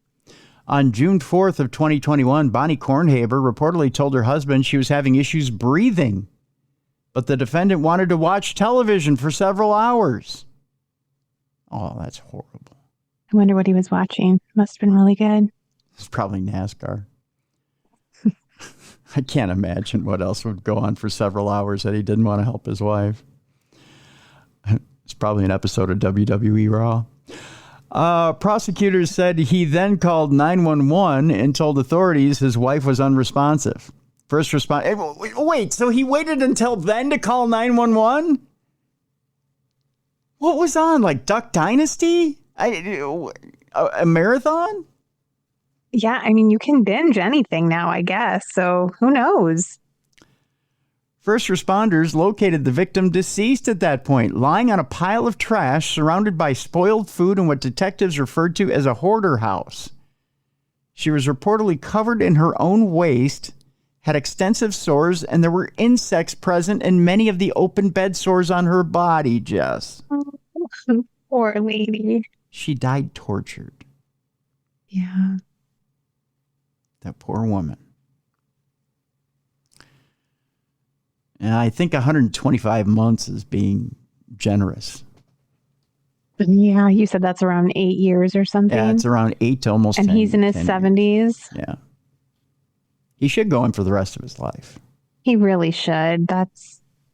Speaker 1: On June 4th of 2021, Bonnie Kornhaber reportedly told her husband she was having issues breathing, but the defendant wanted to watch television for several hours. Oh, that's horrible.
Speaker 2: I wonder what he was watching. Must have been really good.
Speaker 1: It's probably NASCAR. I can't imagine what else would go on for several hours that he didn't want to help his wife. It's probably an episode of WWE Raw. Prosecutors said he then called 911 and told authorities his wife was unresponsive. First responder. Wait, so he waited until then to call 911? What was on? Like Duck Dynasty? A marathon?
Speaker 2: Yeah, I mean, you can binge anything now, I guess. So who knows?
Speaker 1: First responders located the victim deceased at that point, lying on a pile of trash surrounded by spoiled food in what detectives referred to as a hoarder house. She was reportedly covered in her own waste, had extensive sores, and there were insects present in many of the open bed sores on her body, Jess.
Speaker 2: Oh, poor lady.
Speaker 1: She died tortured.
Speaker 2: Yeah.
Speaker 1: That poor woman. And I think 125 months is being generous.
Speaker 2: Yeah, you said that's around 8 years or something.
Speaker 1: Yeah, it's around 8 to almost 10.
Speaker 2: And he's in his 70s.
Speaker 1: Years. Yeah. He should go in for the rest of his life.
Speaker 2: He really should.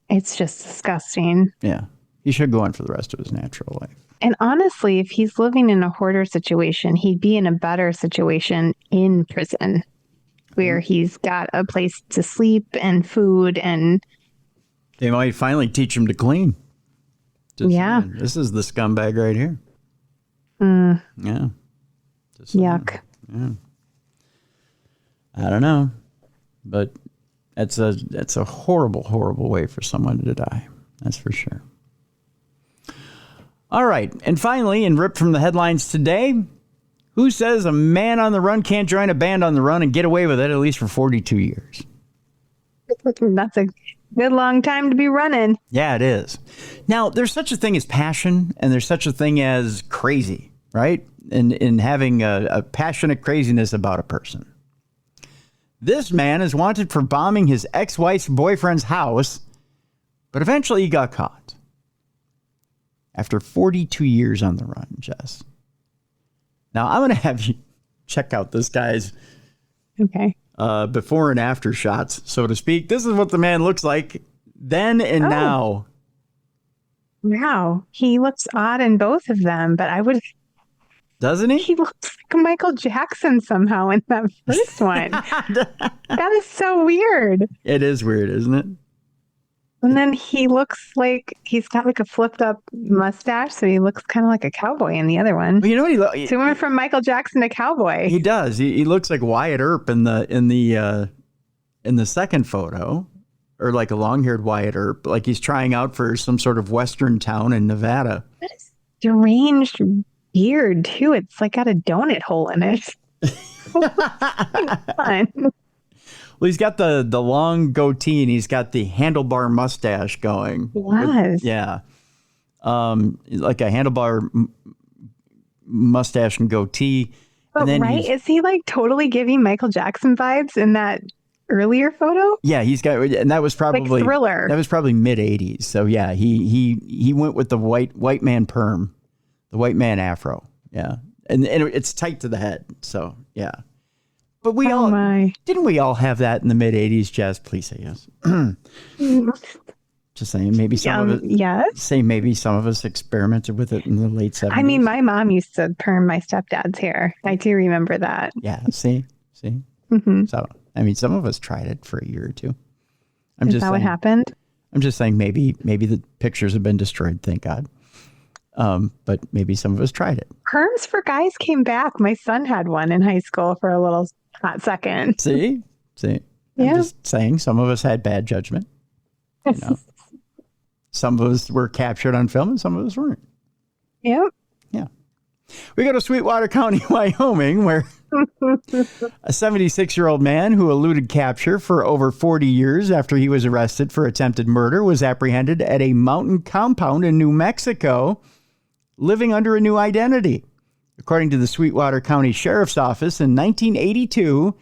Speaker 2: It's just disgusting.
Speaker 1: Yeah. He should go in for the rest of his natural life.
Speaker 2: And honestly, if he's living in a hoarder situation, he'd be in a better situation in prison where he's got a place to sleep and food and...
Speaker 1: They might finally teach him to clean.
Speaker 2: Yeah.
Speaker 1: Saying. This is the scumbag right here. Yeah.
Speaker 2: Yuck.
Speaker 1: Yeah. I don't know. But that's a horrible, horrible way for someone to die. That's for sure. All right. And finally, and ripped from the headlines today, who says a man on the run can't join a band on the run and get away with it at least for 42 years?
Speaker 2: That's a good long time to be running.
Speaker 1: Yeah, it is. Now, there's such a thing as passion, and there's such a thing as crazy, right? In having a passionate craziness about a person. This man is wanted for bombing his ex-wife's boyfriend's house, but eventually he got caught. After 42 years on the run, Jess. Now, I'm going to have you check out this guy's before and after shots, so to speak. This is what the man looks like then and now.
Speaker 2: Wow. He looks odd in both of them, but I would...
Speaker 1: Doesn't he?
Speaker 2: He looks like Michael Jackson somehow in that first one. That is so weird.
Speaker 1: It is weird, isn't it?
Speaker 2: And then he looks like he's got like a flipped up mustache, so he looks kind of like a cowboy in the other one.
Speaker 1: Well, you know what
Speaker 2: So he went from Michael Jackson to cowboy.
Speaker 1: He does. He looks like Wyatt Earp in the second photo, or like a long-haired Wyatt Earp, like he's trying out for some sort of western town in Nevada.
Speaker 2: That is deranged beard too. It's like got a donut hole in it. Fun.
Speaker 1: Well, he's got the long goatee and he's got the handlebar mustache going.
Speaker 2: Yes.
Speaker 1: Yeah. Like a handlebar mustache and goatee.
Speaker 2: But
Speaker 1: and then
Speaker 2: right? Is he like totally giving Michael Jackson vibes in that earlier photo?
Speaker 1: Yeah, he's got, and that was probably
Speaker 2: like Thriller.
Speaker 1: That was probably mid 80s. So yeah, he went with the white man perm, the white man afro. Yeah. And it's tight to the head. So yeah. But didn't we all have that in the mid 80s, Jess? Please say yes. Just saying, maybe some of it.
Speaker 2: Yes.
Speaker 1: Say maybe some of us experimented with it in the late 70s.
Speaker 2: I mean, my mom used to perm my stepdad's hair. I do remember that.
Speaker 1: Yeah. See.
Speaker 2: Mm-hmm.
Speaker 1: So I mean, some of us tried it for a year or two.
Speaker 2: Is that what happened?
Speaker 1: I'm just saying maybe the pictures have been destroyed. Thank God. But maybe some of us tried it.
Speaker 2: Perms for guys came back. My son had one in high school for a little hot second.
Speaker 1: See?
Speaker 2: Yeah.
Speaker 1: I'm just saying some of us had bad judgment. You know? Some of us were captured on film and some of us weren't.
Speaker 2: Yep.
Speaker 1: Yeah. We go to Sweetwater County, Wyoming, where a 76-year-old man who eluded capture for over 40 years after he was arrested for attempted murder was apprehended at a mountain compound in New Mexico, living under a new identity. According to the Sweetwater County Sheriff's Office in 1982,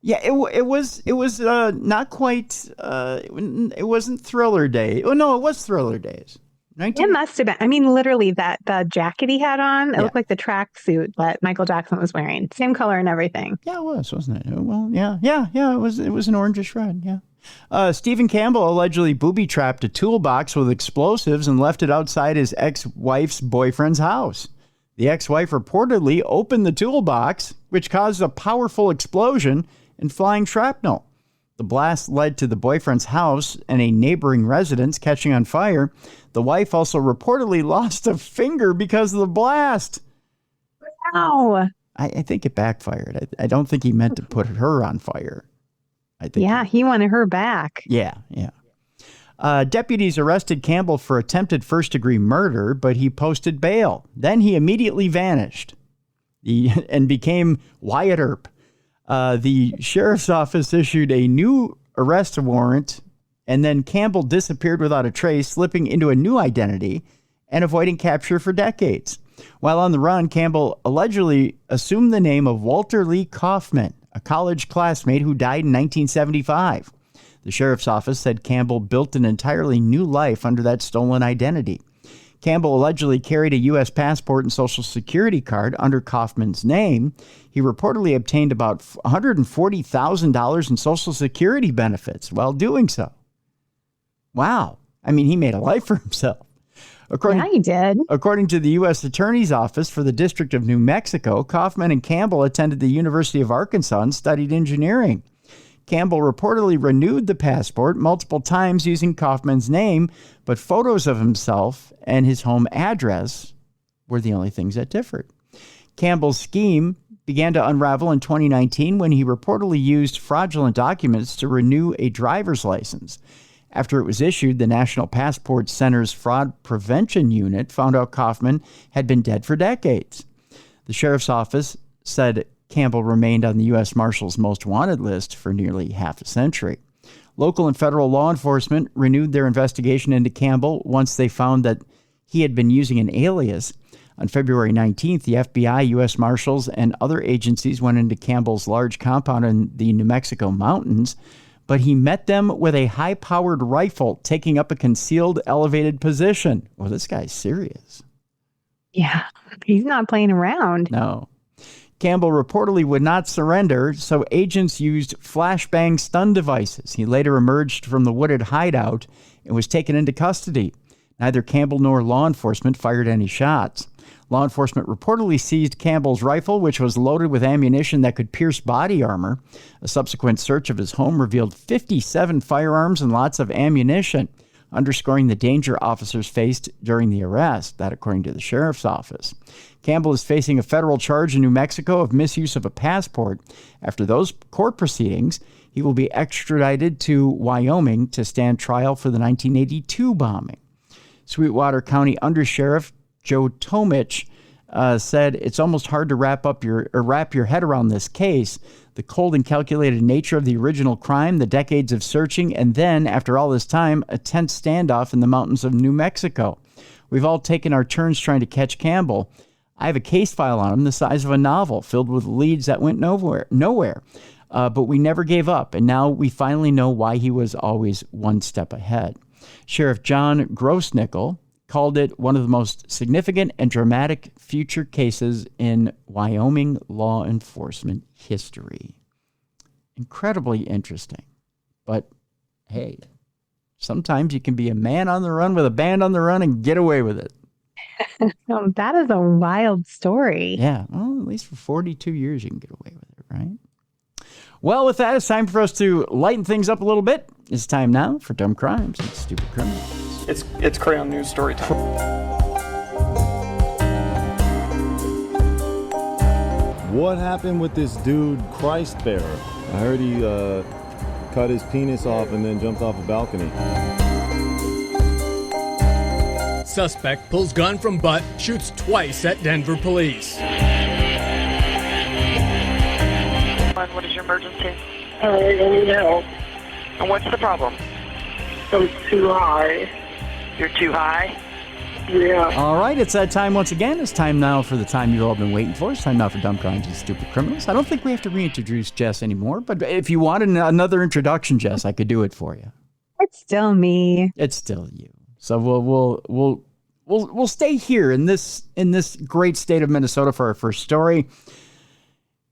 Speaker 1: it was not quite, it wasn't Thriller Day. Oh, no, it was Thriller Days.
Speaker 2: It must have been. I mean, literally, the jacket he had on, it looked like the tracksuit that Michael Jackson was wearing. Same color and everything.
Speaker 1: Yeah, it was, wasn't it? Well, yeah, it was an orangish red, yeah. Stephen Campbell allegedly booby-trapped a toolbox with explosives and left it outside his ex-wife's boyfriend's house. The ex-wife reportedly opened the toolbox, which caused a powerful explosion and flying shrapnel. The blast led to the boyfriend's house and a neighboring residence catching on fire. The wife also reportedly lost a finger because of the blast.
Speaker 2: Wow.
Speaker 1: I think it backfired. I don't think he meant to put her on fire. I think.
Speaker 2: Yeah, he wanted her back.
Speaker 1: Yeah. Deputies arrested Campbell for attempted first-degree murder, but he posted bail. Then he immediately vanished and became Wyatt Earp. The sheriff's office issued a new arrest warrant, and then Campbell disappeared without a trace, slipping into a new identity and avoiding capture for decades. While on the run, Campbell allegedly assumed the name of Walter Lee Kaufman, a college classmate who died in 1975. The sheriff's office said Campbell built an entirely new life under that stolen identity. Campbell allegedly carried a U.S. passport and Social Security card under Kaufman's name. He reportedly obtained about $140,000 in Social Security benefits while doing so. Wow. I mean, he made a life for himself.
Speaker 2: He did.
Speaker 1: According to the U.S. Attorney's Office for the District of New Mexico, Kaufman and Campbell attended the University of Arkansas and studied engineering. Campbell reportedly renewed the passport multiple times using Kaufman's name, but photos of himself and his home address were the only things that differed. Campbell's scheme began to unravel in 2019 when he reportedly used fraudulent documents to renew a driver's license. After it was issued, the National Passport Center's Fraud Prevention Unit found out Kaufman had been dead for decades. The sheriff's office said Campbell remained on the U.S. Marshal's most wanted list for nearly half a century. Local and federal law enforcement renewed their investigation into Campbell once they found that he had been using an alias. On February 19th, the FBI, U.S. Marshals, and other agencies went into Campbell's large compound in the New Mexico mountains, but he met them with a high-powered rifle, taking up a concealed, elevated position. Well, this guy's serious.
Speaker 2: Yeah, he's not playing around.
Speaker 1: No. Campbell reportedly would not surrender, so agents used flashbang stun devices. He later emerged from the wooded hideout and was taken into custody. Neither Campbell nor law enforcement fired any shots. Law enforcement reportedly seized Campbell's rifle, which was loaded with ammunition that could pierce body armor. A subsequent search of his home revealed 57 firearms and lots of ammunition, underscoring the danger officers faced during the arrest, that according to the sheriff's office. Campbell is facing a federal charge in New Mexico of misuse of a passport. After those court proceedings, he will be extradited to Wyoming to stand trial for the 1982 bombing. Sweetwater County Undersheriff Joe Tomich said it's almost hard to wrap your head around this case. The cold and calculated nature of the original crime, the decades of searching, and then, after all this time, a tense standoff in the mountains of New Mexico. We've all taken our turns trying to catch Campbell. I have a case file on him the size of a novel, filled with leads that went nowhere. But we never gave up, and now we finally know why he was always one step ahead. Sheriff John Grossnickel called it one of the most significant and dramatic future cases in Wyoming law enforcement history. Incredibly interesting. But hey, sometimes you can be a man on the run with a band on the run and get away with it.
Speaker 2: Oh, that is a wild story.
Speaker 1: Yeah, well, at least for 42 years you can get away with it, right? Well, with that, it's time for us to lighten things up a little bit. It's time now for Dumb Crimes and Stupid Criminals.
Speaker 3: It's Crayon News story time.
Speaker 4: What happened with this dude, Christ Bearer? I heard he cut his penis off and then jumped off a balcony.
Speaker 5: Suspect pulls gun from butt, shoots twice at Denver police.
Speaker 6: What is your emergency?
Speaker 7: I need help.
Speaker 6: And what's the problem?
Speaker 7: I'm too high.
Speaker 6: You're too high?
Speaker 7: Yeah.
Speaker 1: All right, it's that time once again. It's time now for the time you've all been waiting for. It's time now for Dumb Crimes and Stupid Criminals. I don't think we have to reintroduce Jess anymore, but if you want another introduction, Jess, I could do it for you.
Speaker 2: It's still me.
Speaker 1: It's still you. So we'll stay here in this great state of Minnesota for our first story.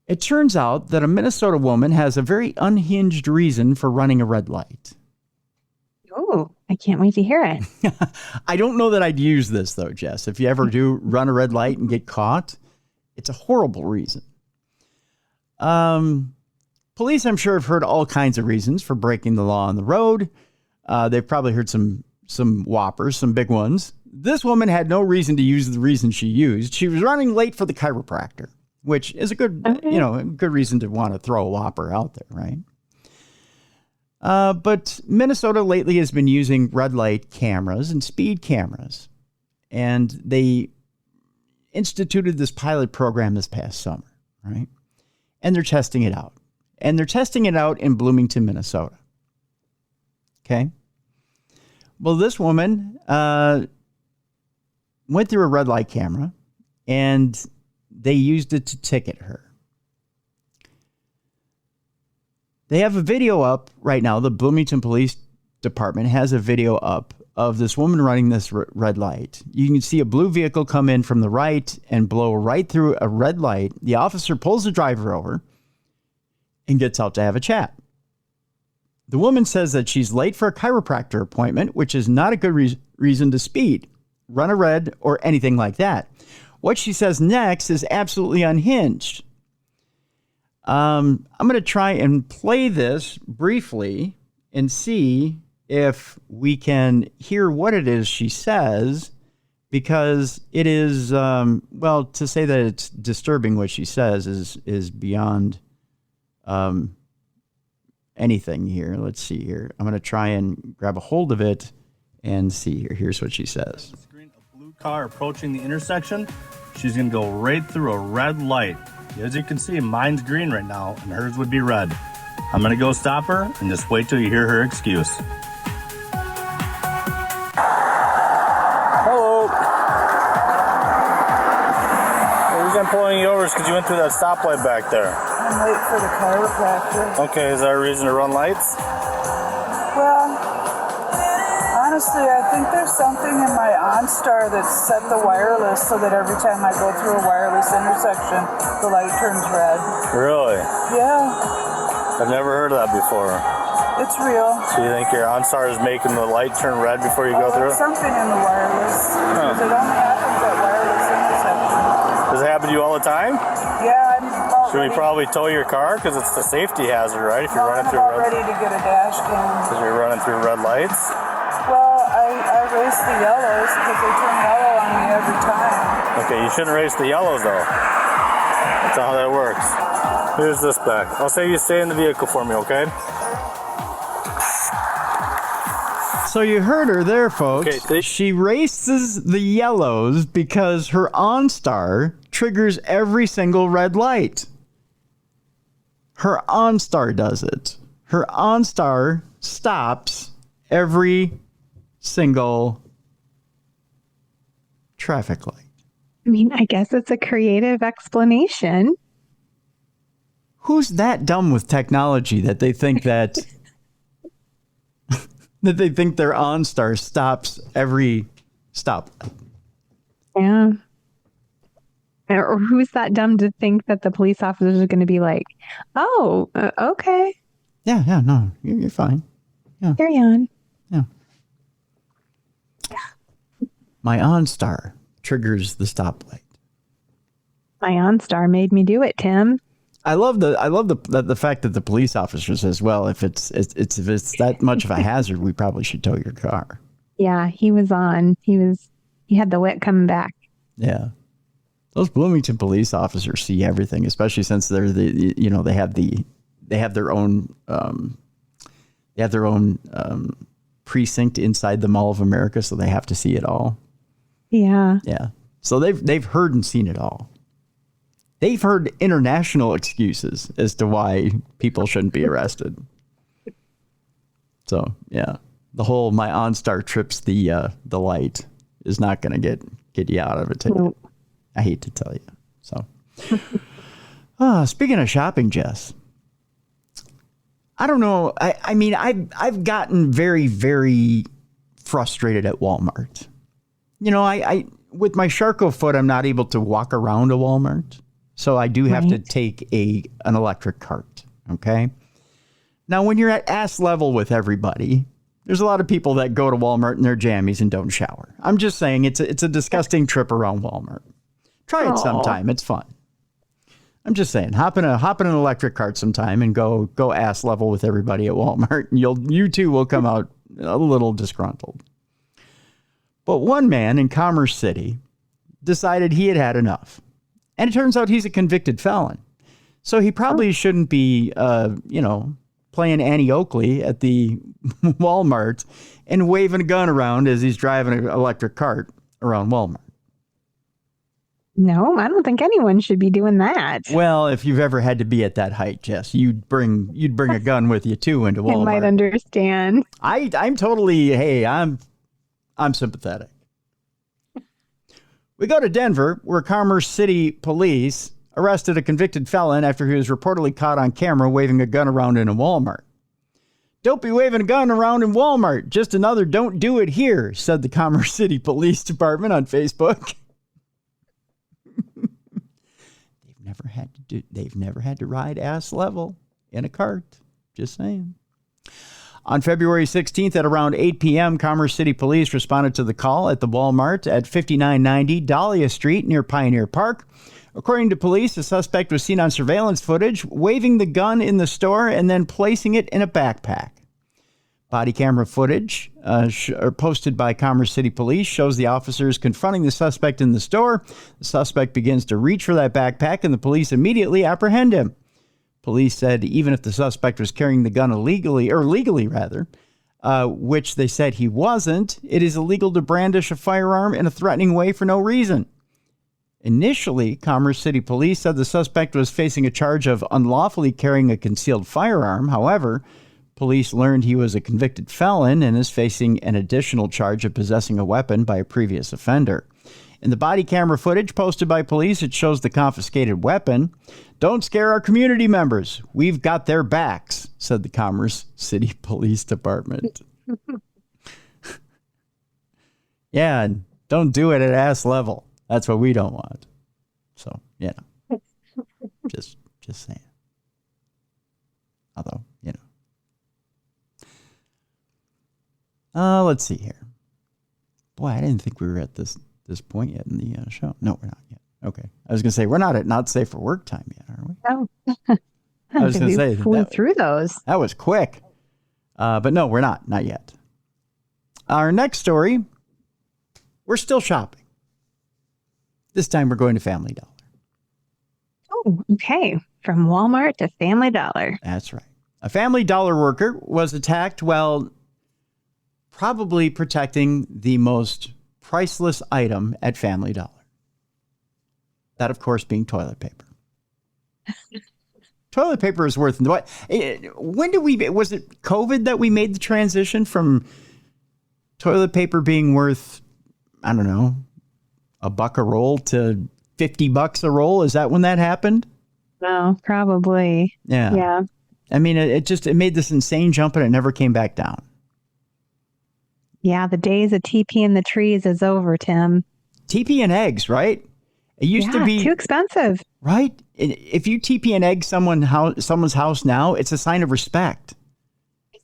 Speaker 1: It turns out that a Minnesota woman has a very unhinged reason for running a red light.
Speaker 2: Oh, I can't wait to hear it.
Speaker 1: I don't know that I'd use this, though, Jess. If you ever do run a red light and get caught, it's a horrible reason. Police, I'm sure, have heard all kinds of reasons for breaking the law on the road. They've probably heard some whoppers, some big ones. This woman had no reason to use the reason she used. She was running late for the chiropractor, which is a good, good reason to want to throw a whopper out there, right? But Minnesota lately has been using red light cameras and speed cameras. And they instituted this pilot program this past summer, right? And they're testing it out. And they're testing it out in Bloomington, Minnesota. Okay? Well, this woman went through a red light camera, and they used it to ticket her. They have a video up right now. The Bloomington Police Department has a video up of this woman running this red light. You can see a blue vehicle come in from the right and blow right through a red light. The officer pulls the driver over and gets out to have a chat. The woman says that she's late for a chiropractor appointment, which is not a good reason to speed, run a red, or anything like that. What she says next is absolutely unhinged. I'm going to try and play this briefly and see if we can hear what it is she says, because it is, well, to say that it's disturbing what she says is beyond anything here. Let's see here. I'm going to try and grab a hold of it and see here. Here's what she says.
Speaker 8: A blue car approaching the intersection. She's going to go right through a red light. As you can see, mine's green right now, and hers would be red. I'm going to go stop her and just wait till you hear her excuse. Hello. The reason I'm pulling you over is because you went through that stoplight back there.
Speaker 9: I'm late for the chiropractor.
Speaker 8: Okay, is there a reason to run lights?
Speaker 9: Well, honestly, I think there's something in my OnStar that's set the wireless so that every time I go through a wireless intersection, the light turns red.
Speaker 8: Really?
Speaker 9: Yeah.
Speaker 8: I've never heard of that before.
Speaker 9: It's real.
Speaker 8: So you think your OnStar is making the light turn red before you go through?
Speaker 9: There's something in the wireless. Because it only happens at wireless intersections.
Speaker 8: Does it happen to you all the time?
Speaker 9: Yeah, I'm about
Speaker 8: Should we probably tow your car? Because it's the safety hazard, right? If you're running through
Speaker 9: I'm ready to get a dash cam.
Speaker 8: Because you're running through red lights?
Speaker 9: Well, I race the yellows because they turn yellow on me every time.
Speaker 8: Okay, you shouldn't race the yellows, though. That's not how that works. Here's this back. I'll say you stay in the vehicle for me, okay?
Speaker 1: So you heard her there, folks.
Speaker 8: Okay,
Speaker 1: she races the yellows because her OnStar triggers every single red light. Her OnStar does it. Her OnStar stops every single traffic light.
Speaker 2: I mean, I guess it's a creative explanation.
Speaker 1: Who's that dumb with technology that they think that that they think their OnStar stops every stop?
Speaker 2: Yeah. Or who's that dumb to think that the police officers are going to be like, oh, okay.
Speaker 1: Yeah, no, you're fine. Yeah.
Speaker 2: Carry on.
Speaker 1: Yeah. My OnStar triggers the stoplight.
Speaker 2: My OnStar made me do it, Tim.
Speaker 1: I love the fact that the police officer says, well, if it's that much of a hazard, we probably should tow your car.
Speaker 2: Yeah, he was on. He had the wit coming back.
Speaker 1: Yeah. Those Bloomington police officers see everything, especially since they're they have their own precinct inside the Mall of America, so they have to see it all.
Speaker 2: Yeah.
Speaker 1: Yeah. So they've heard and seen it all. They've heard international excuses as to why people shouldn't be arrested. So yeah, the whole my OnStar trips the light is not going to get you out of a ticket. Nope. I hate to tell you. So, speaking of shopping, Jess, I don't know. I mean, I've gotten very, very frustrated at Walmart. You know, I with my Charcot foot, I'm not able to walk around a Walmart. So I do have to take an electric cart. Okay. Now, when you're at ass level with everybody, there's a lot of people that go to Walmart in their jammies and don't shower. I'm just saying it's a disgusting trip around Walmart. Try it sometime. It's fun. I'm just saying, hop in an electric cart sometime and go ass level with everybody at Walmart, and you too will come out a little disgruntled. But one man in Commerce City decided he had had enough. And it turns out he's a convicted felon. So he probably shouldn't be, playing Annie Oakley at the Walmart and waving a gun around as he's driving an electric cart around Walmart.
Speaker 2: No, I don't think anyone should be doing that.
Speaker 1: Well, if you've ever had to be at that height, Jess, you'd bring a gun with you too into Walmart.
Speaker 2: I might understand.
Speaker 1: I'm totally, hey, I'm sympathetic. We go to Denver, where Commerce City police arrested a convicted felon after he was reportedly caught on camera waving a gun around in a Walmart. Don't be waving a gun around in Walmart. Just another don't do it here, said the Commerce City Police Department on Facebook. They've never had to ride ass level in a cart. Just saying. On February 16th at around 8 p.m., Commerce City Police responded to the call at the Walmart at 5990 Dahlia Street near Pioneer Park. According to police, the suspect was seen on surveillance footage waving the gun in the store and then placing it in a backpack. Body camera footage posted by Commerce City Police shows the officers confronting the suspect in the store. The suspect begins to reach for that backpack, and the police immediately apprehend him. Police said even if the suspect was carrying the gun legally, which they said he wasn't, it is illegal to brandish a firearm in a threatening way for no reason. Initially, Commerce City Police said the suspect was facing a charge of unlawfully carrying a concealed firearm. However, police learned he was a convicted felon and is facing an additional charge of possessing a weapon by a previous offender. In the body camera footage posted by police, it shows the confiscated weapon. Don't scare our community members. We've got their backs, said the Commerce City Police Department. Yeah, and don't do it at ass level. That's what we don't want. So, just saying. Although, let's see here. Boy, I didn't think we were at this point yet in the show. No, we're not yet. Okay. I was going to say, we're not at not safe for work time yet, are we?
Speaker 2: No.
Speaker 1: I was going to say,
Speaker 2: flew through those.
Speaker 1: That was quick. But no, we're not yet. Our next story, we're still shopping. This time we're going to Family Dollar.
Speaker 2: Oh, okay. From Walmart to Family Dollar.
Speaker 1: That's right. A Family Dollar worker was attacked while probably protecting the most priceless item at Family Dollar. That, of course, being toilet paper. Toilet paper is worth what? When was it COVID that we made the transition from toilet paper being worth, I don't know, $1 a roll to $50 a roll? Is that when that happened?
Speaker 2: No, probably.
Speaker 1: Yeah. I mean, it made this insane jump and it never came back down.
Speaker 2: Yeah, the days of TP in the trees is over, Tim.
Speaker 1: TP and eggs, right? It used to be
Speaker 2: too expensive.
Speaker 1: Right? If you TP and egg someone's house now, it's a sign of respect.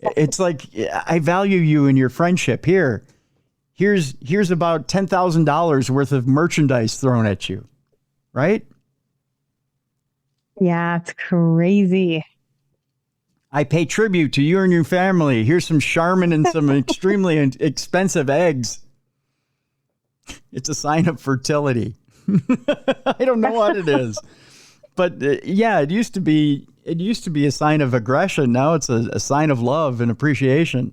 Speaker 1: It's like, I value you and your friendship. Here's about $10,000 worth of merchandise thrown at you. Right?
Speaker 2: Yeah, it's crazy.
Speaker 1: I pay tribute to you and your family. Here's some Charmin and some extremely expensive eggs. It's a sign of fertility. I don't know what it is. But it used to be a sign of aggression. Now it's a sign of love and appreciation.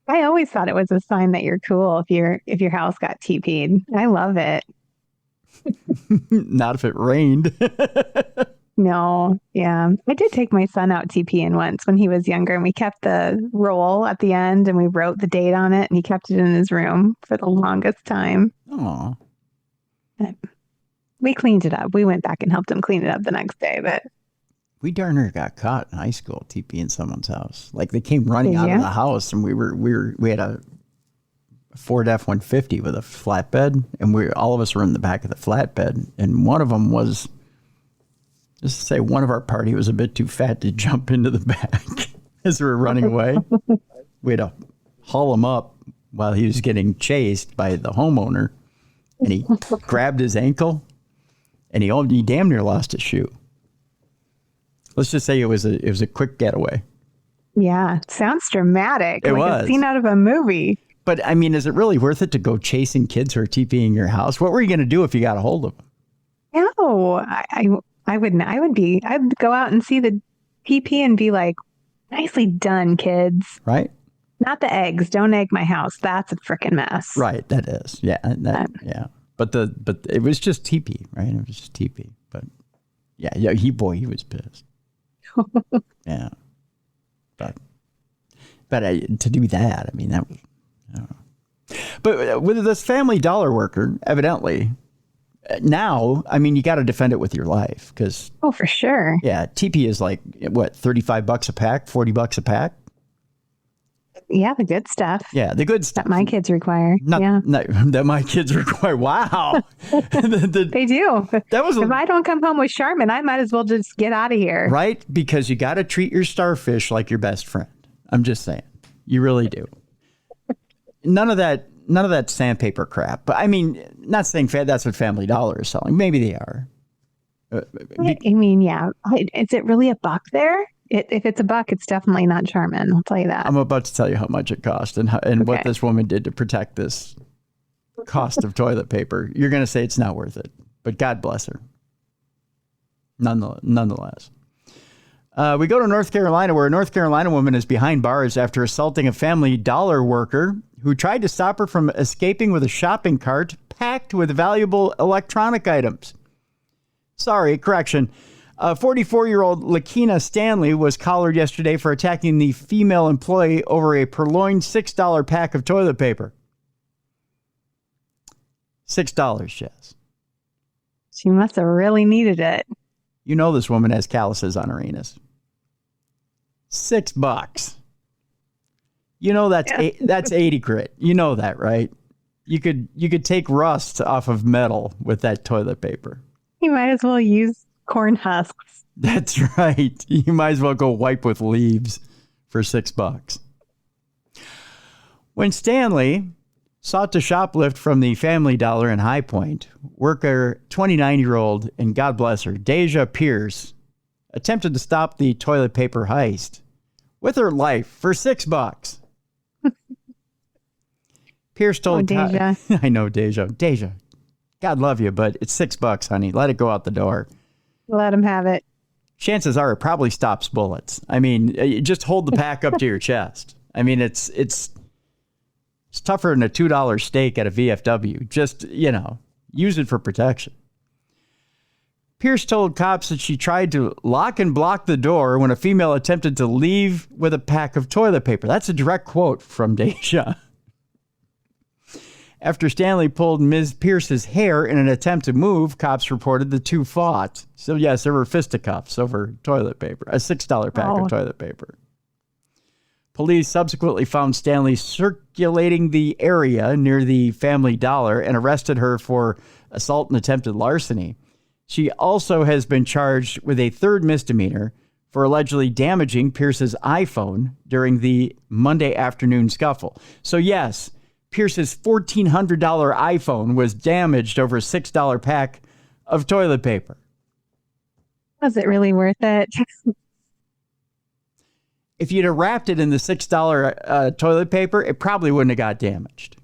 Speaker 2: I always thought it was a sign that you're cool if your house got TP'd. I love it.
Speaker 1: Not if it rained.
Speaker 2: No, yeah. I did take my son out TPing once when he was younger, and we kept the roll at the end and we wrote the date on it, and he kept it in his room for the longest time.
Speaker 1: Aw.
Speaker 2: We cleaned it up. We went back and helped him clean it up the next day, but
Speaker 1: we darn near got caught in high school TPing someone's house. Like they came running out of the house, and we had a Ford F-150 with a flatbed, and all of us were in the back of the flatbed, and one of them was, just to say, one of our party was a bit too fat to jump into the back as we were running away. We had to haul him up while he was getting chased by the homeowner, and he grabbed his ankle, and he damn near lost his shoe. Let's just say it was a quick getaway.
Speaker 2: Yeah, sounds dramatic.
Speaker 1: It
Speaker 2: like
Speaker 1: was
Speaker 2: a scene out of a movie.
Speaker 1: But I mean, is it really worth it to go chasing kids who are TPing your house? What were you going to do if you got a hold of them?
Speaker 2: No, I wouldn't. I'd go out and see the TP and be like, Nicely done, kids.
Speaker 1: Right?
Speaker 2: Not the eggs. Don't egg my house. That's a freaking mess.
Speaker 1: Right. That is. Yeah. Yeah. But it was just TP, right? It was just TP. But yeah, he was pissed. Yeah. But to do that, I mean, that was, I don't know. But with this Family Dollar worker, evidently, now, I mean, you got to defend it with your life because.
Speaker 2: Oh, for sure.
Speaker 1: Yeah. TP is like, what, $35 a pack, $40 a pack?
Speaker 2: Yeah, the good stuff.
Speaker 1: Yeah, the good stuff.
Speaker 2: That my kids require.
Speaker 1: That my kids require. Wow.
Speaker 2: They do.
Speaker 1: That was
Speaker 2: if I don't come home with Charmin, I might as well just get out of here.
Speaker 1: Right? Because you got to treat your starfish like your best friend. I'm just saying. You really do. None of that sandpaper crap. But I mean, not saying that's what Family Dollar is selling. Maybe they are.
Speaker 2: I mean, yeah. Is it really $1 there? If it's $1, it's definitely not Charmin. I'll tell you that.
Speaker 1: I'm about to tell you how much it cost and what this woman did to protect this cost of toilet paper. You're going to say it's not worth it, but God bless her. Nonetheless. We go to North Carolina, where a North Carolina woman is behind bars after assaulting a Family Dollar worker who tried to stop her from escaping with a shopping cart packed with valuable electronic items. Sorry, correction. 44-year-old Lakina Stanley was collared yesterday for attacking the female employee over a purloined $6 pack of toilet paper. $6, Jess.
Speaker 2: She must have really needed it.
Speaker 1: You know this woman has calluses on her anus. $6. You know that's 80 grit. You know that, right? You could take rust off of metal with that toilet paper.
Speaker 2: You might as well use corn husks.
Speaker 1: That's right. You might as well go wipe with leaves for $6. When Stanley sought to shoplift from the Family Dollar in High Point, worker 29-year-old, and God bless her, Deja Pierce, attempted to stop the toilet paper heist with her life for $6. Pierce told
Speaker 2: Deja.
Speaker 1: I know, Deja. God love you, but it's $6, honey. Let it go out the door.
Speaker 2: Let him have it.
Speaker 1: Chances are it probably stops bullets. I mean, you just hold the pack up to your chest. I mean, it's tougher than a $2 steak at a VFW. Just, use it for protection. Pierce told cops that she tried to lock and block the door when a female attempted to leave with a pack of toilet paper. That's a direct quote from Deja. After Stanley pulled Ms. Pierce's hair in an attempt to move, cops reported the two fought. So, yes, there were fisticuffs over toilet paper, a $6 pack of toilet paper. Police subsequently found Stanley circulating the area near the Family Dollar and arrested her for assault and attempted larceny. She also has been charged with a third misdemeanor for allegedly damaging Pierce's iPhone during the Monday afternoon scuffle. So, yes, Pierce's $1,400 iPhone was damaged over a $6 pack of toilet paper.
Speaker 2: Was it really worth it?
Speaker 1: If you'd have wrapped it in the $6 toilet paper, it probably wouldn't have got damaged.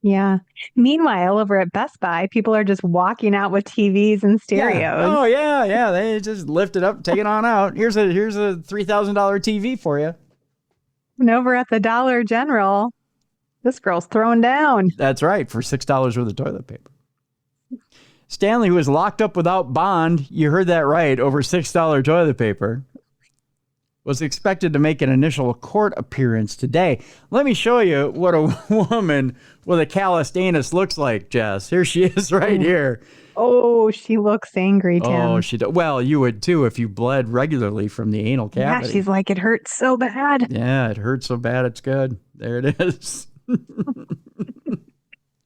Speaker 2: Yeah. Meanwhile, over at Best Buy, people are just walking out with TVs and stereos.
Speaker 1: Yeah. Oh, yeah. They just lift it up, take it on out. Here's a $3,000 TV for you.
Speaker 2: And over at the Dollar General, this girl's throwing down.
Speaker 1: That's right, for $6 worth of toilet paper. Stanley, who was locked up without bond, you heard that right, over $6 toilet paper, was expected to make an initial court appearance today. Let me show you what a woman with a calloused anus looks like, Jess. Here she is right here.
Speaker 2: Oh, she looks angry, Tim.
Speaker 1: Oh, she does. Well, you would too if you bled regularly from the anal cavity.
Speaker 2: Yeah, she's like, it hurts so bad.
Speaker 1: Yeah, it hurts so bad it's good. There it is.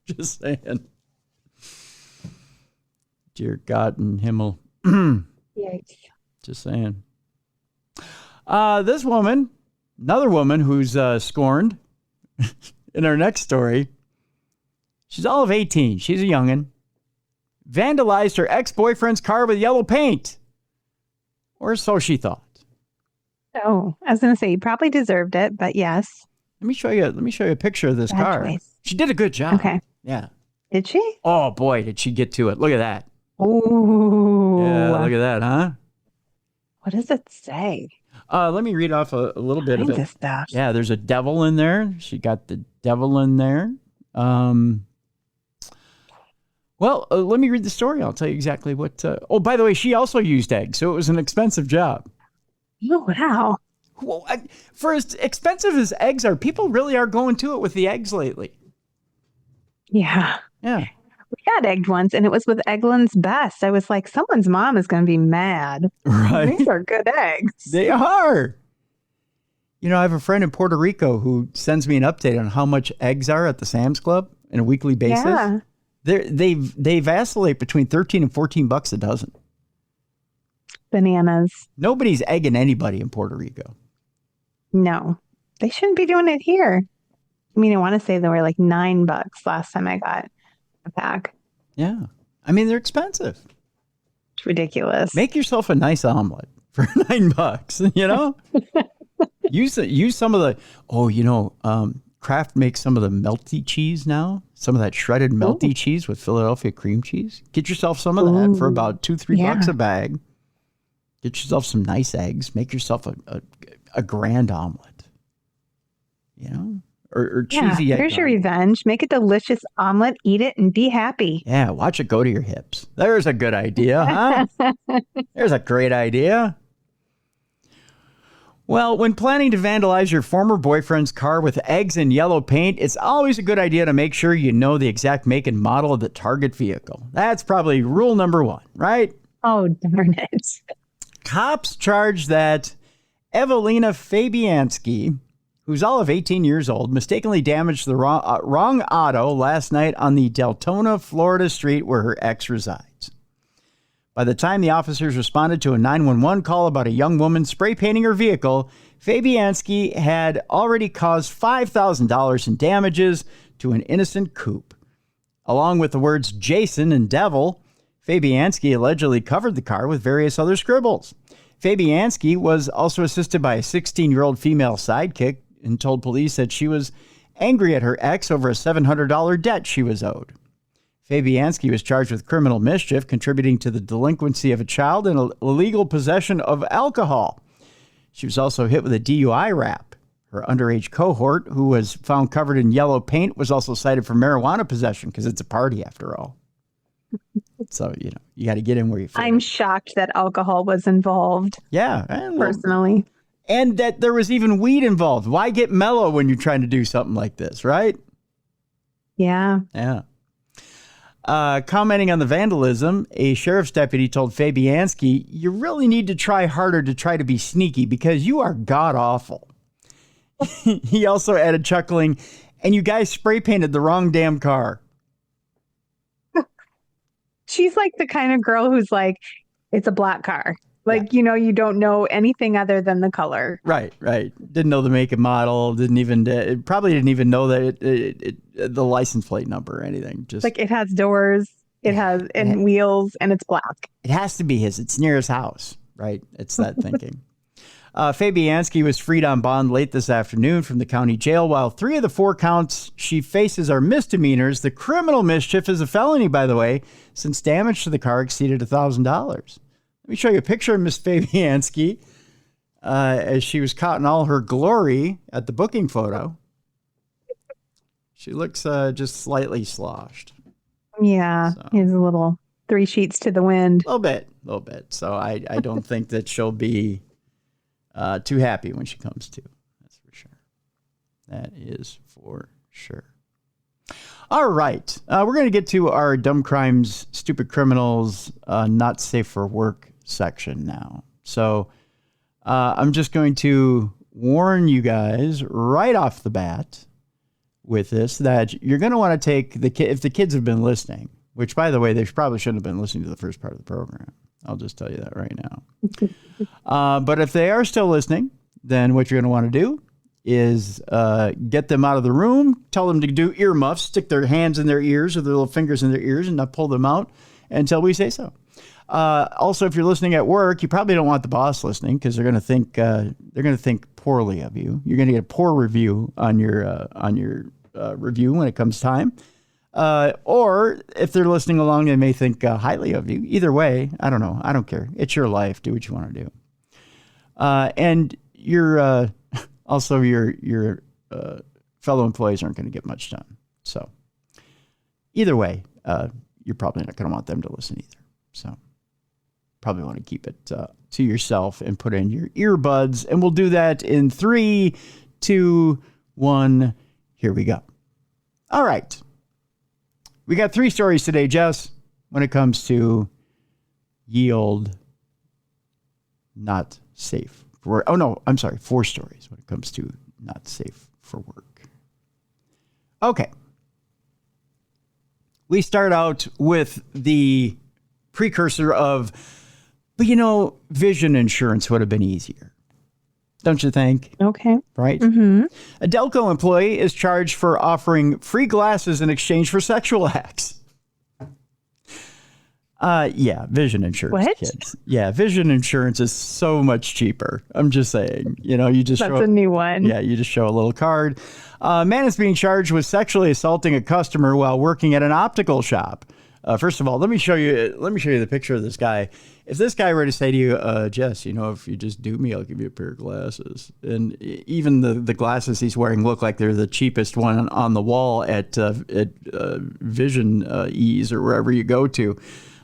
Speaker 1: Just saying. Dear God in Himmel.
Speaker 2: Yikes.
Speaker 1: Just saying. This woman, another woman who's scorned in our next story, she's all of 18. She's a youngin'. Vandalized her ex-boyfriend's car with yellow paint. Or so she thought.
Speaker 2: Oh, I was going to say, you probably deserved it, but yes.
Speaker 1: Let me show you a picture of this car.
Speaker 2: Choice.
Speaker 1: She did a good job.
Speaker 2: Okay.
Speaker 1: Yeah.
Speaker 2: Did she?
Speaker 1: Oh, boy, did she get to it. Look at that.
Speaker 2: Oh.
Speaker 1: Yeah, look at that, huh?
Speaker 2: What does it say?
Speaker 1: Let me read off a little bit of
Speaker 2: Kinds
Speaker 1: it.
Speaker 2: of stuff.
Speaker 1: Yeah, there's a devil in there. She got the devil in there. Well, let me read the story. I'll tell you exactly what. Oh, by the way, she also used eggs, so it was an expensive job.
Speaker 2: Oh, wow.
Speaker 1: Well, for as expensive as eggs are, people really are going to it with the eggs lately.
Speaker 2: Yeah.
Speaker 1: Yeah.
Speaker 2: We got egged once, and it was with Eggland's Best. I was like, someone's mom is going to be mad.
Speaker 1: Right.
Speaker 2: These are good eggs.
Speaker 1: They are. You know, I have a friend in Puerto Rico who sends me an update on how much eggs are at the Sam's Club on a weekly basis.
Speaker 2: Yeah.
Speaker 1: They vacillate between $13 and $14 a dozen.
Speaker 2: Bananas.
Speaker 1: Nobody's egging anybody in Puerto Rico.
Speaker 2: No, they shouldn't be doing it here. I mean, I want to say they were like $9 last time I got a pack.
Speaker 1: Yeah. I mean, they're expensive.
Speaker 2: It's ridiculous.
Speaker 1: Make yourself a nice omelet for $9, you know? use some of the, Kraft makes some of the melty cheese now. Some of that shredded melty cheese with Philadelphia cream cheese. Get yourself some of that for about $2-3 a bag. Get yourself some nice eggs. Make yourself a grand omelet. You know? Or cheesy egg.
Speaker 2: Here's your revenge. Make a delicious omelet, eat it, and be happy.
Speaker 1: Yeah, watch it go to your hips. There's a good idea, huh? There's a great idea. Well, when planning to vandalize your former boyfriend's car with eggs and yellow paint, it's always a good idea to make sure you know the exact make and model of the target vehicle. That's probably rule number 1, right?
Speaker 2: Oh, darn it.
Speaker 1: Cops charge that Evelina Fabianski, who's all of 18 years old, mistakenly damaged the wrong auto last night on the Deltona, Florida street where her ex resides. By the time the officers responded to a 911 call about a young woman spray painting her vehicle, Fabianski had already caused $5,000 in damages to an innocent coupe. Along with the words Jason and devil, Fabianski allegedly covered the car with various other scribbles. Fabianski was also assisted by a 16-year-old female sidekick and told police that she was angry at her ex over a $700 debt she was owed. Fabianski was charged with criminal mischief, contributing to the delinquency of a child and illegal possession of alcohol. She was also hit with a DUI rap. Her underage cohort, who was found covered in yellow paint, was also cited for marijuana possession because it's a party after all. So, you got to get in where you fit.
Speaker 2: I'm shocked that alcohol was involved.
Speaker 1: Yeah.
Speaker 2: Personally.
Speaker 1: And that there was even weed involved. Why get mellow when you're trying to do something like this, right?
Speaker 2: Yeah.
Speaker 1: Yeah. Commenting on the vandalism, a sheriff's deputy told Fabianski, "You really need to try harder to try to be sneaky because you are god-awful." He also added, chuckling, "And you guys spray painted the wrong damn car."
Speaker 2: She's like the kind of girl who's like, it's a black car. Like, you don't know anything other than the color.
Speaker 1: Right. Didn't know the make and model. Probably didn't even know that the license plate number or anything. Just
Speaker 2: like it has doors, it has wheels, and it's black.
Speaker 1: It has to be his. It's near his house, right? It's that thinking. Fabianski was freed on bond late this afternoon from the county jail. While 3 of the 4 counts she faces are misdemeanors, the criminal mischief is a felony, by the way, since damage to the car exceeded $1,000. Let me show you a picture of Miss Fabianski as she was caught in all her glory at the booking photo. She looks just slightly sloshed.
Speaker 2: Yeah, he's a little 3 sheets to the wind.
Speaker 1: A little bit. So I don't think that she'll be too happy when she comes to. That's for sure. That is for sure. All right. We're going to get to our dumb crimes, stupid criminals, not safe for work section now. So I'm just going to warn you guys right off the bat with this that you're going to want to take if the kids have been listening, which, by the way, they probably shouldn't have been listening to the first part of the program. I'll just tell you that right now. But if they are still listening, then what you're going to want to do is get them out of the room, tell them to do earmuffs, stick their hands in their ears or their little fingers in their ears and not pull them out until we say so. Also, if you're listening at work, you probably don't want the boss listening because they're going to think poorly of you. You're going to get a poor review on your review when it comes time. Or if they're listening along, they may think highly of you. Either way, I don't know. I don't care. It's your life. Do what you want to do. And your also your fellow employees aren't going to get much done. So either way, you're probably not going to want them to listen either. So probably want to keep it to yourself and put in your earbuds. And we'll do that in 3, 2, 1. Here we go. All right. We got 3 stories today, Jess, when it comes to yield not safe for work. Oh, no, I'm sorry. 4 stories when it comes to not safe for work. Okay. We start out with the precursor of, but vision insurance would have been easier. Don't you think?
Speaker 2: Okay.
Speaker 1: Right?
Speaker 2: Mm-hmm.
Speaker 1: A Delco employee is charged for offering free glasses in exchange for sexual acts. Yeah, vision insurance,
Speaker 2: What?
Speaker 1: kids. Yeah, vision insurance is so much cheaper. I'm just saying, you just
Speaker 2: That's a new one.
Speaker 1: Yeah, you just show a little card. Man is being charged with sexually assaulting a customer while working at an optical shop. First of all, let me show you the picture of this guy. If this guy were to say to you, Jess, if you just do me, I'll give you a pair of glasses. And even the glasses he's wearing look like they're the cheapest one on the wall at Vision Ease or wherever you go to.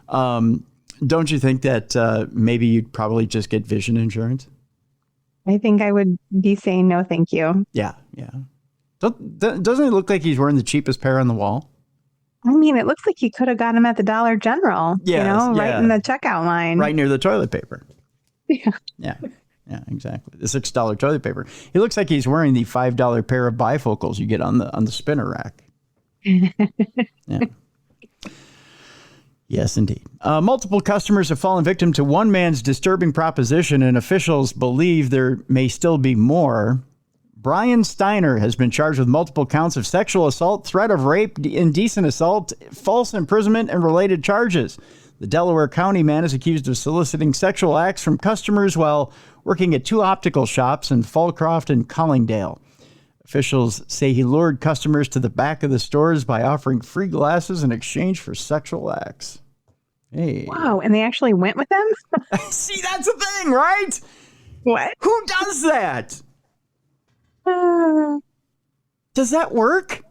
Speaker 1: Don't you think that maybe you'd probably just get vision insurance?
Speaker 2: I think I would be saying no, thank you.
Speaker 1: Yeah. Doesn't it look like he's wearing the cheapest pair on the wall?
Speaker 2: I mean, it looks like you could have got him at the Dollar General, right in the checkout line.
Speaker 1: Right near the toilet paper.
Speaker 2: Yeah.
Speaker 1: Yeah, exactly. The $6 toilet paper. He looks like he's wearing the $5 pair of bifocals you get on the spinner rack. Yeah. Yes, indeed. Multiple customers have fallen victim to one man's disturbing proposition, and officials believe there may still be more. Brian Steiner has been charged with multiple counts of sexual assault, threat of rape, indecent assault, false imprisonment, and related charges. The Delaware County man is accused of soliciting sexual acts from customers while working at 2 optical shops in Fallcroft and Collingdale. Officials say he lured customers to the back of the stores by offering free glasses in exchange for sexual acts. Hey.
Speaker 2: Wow, and they actually went with them?
Speaker 1: See, that's the thing, right?
Speaker 2: What?
Speaker 1: Who does that? Does that work?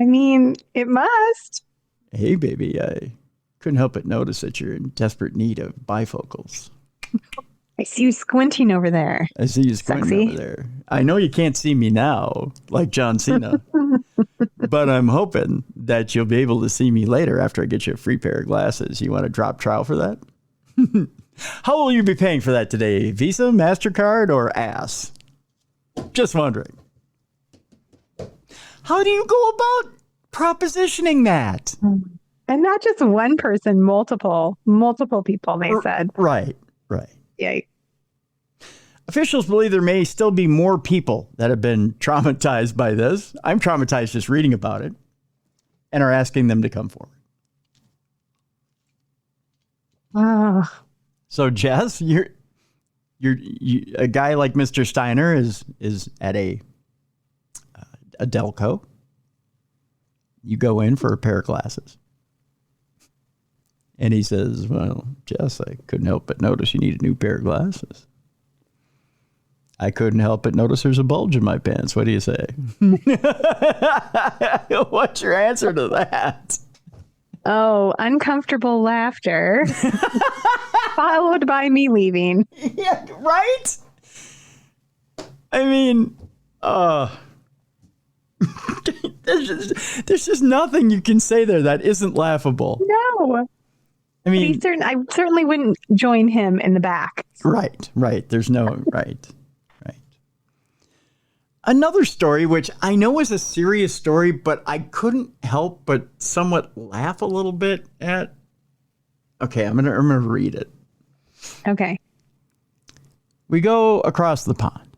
Speaker 2: I mean, it must.
Speaker 1: Hey, baby, I couldn't help but notice that you're in desperate need of bifocals.
Speaker 2: I see you squinting over there.
Speaker 1: I see you squinting over there. I know you can't see me now, like John Cena, but I'm hoping that you'll be able to see me later after I get you a free pair of glasses. You want to drop trial for that? How will you be paying for that today? Visa, MasterCard, or ass? Just wondering. How do you go about propositioning that?
Speaker 2: And not just one person, multiple people, they said.
Speaker 1: Right.
Speaker 2: Yikes.
Speaker 1: Officials believe there may still be more people that have been traumatized by this. I'm traumatized just reading about it, and are asking them to come forward. So, Jess, you're a guy like Mr. Steiner is at a Delco. You go in for a pair of glasses. And he says, well, Jess, I couldn't help but notice you need a new pair of glasses. I couldn't help but notice there's a bulge in my pants. What do you say? What's your answer to that?
Speaker 2: Oh, uncomfortable laughter, followed by me leaving.
Speaker 1: Yeah, right? I mean, there's just nothing you can say there that isn't laughable.
Speaker 2: No.
Speaker 1: I mean,
Speaker 2: I certainly wouldn't join him in the back.
Speaker 1: Right. There's no, right. Another story, which I know is a serious story, but I couldn't help but somewhat laugh a little bit at. Okay, I'm gonna read it.
Speaker 2: Okay.
Speaker 1: We go across the pond.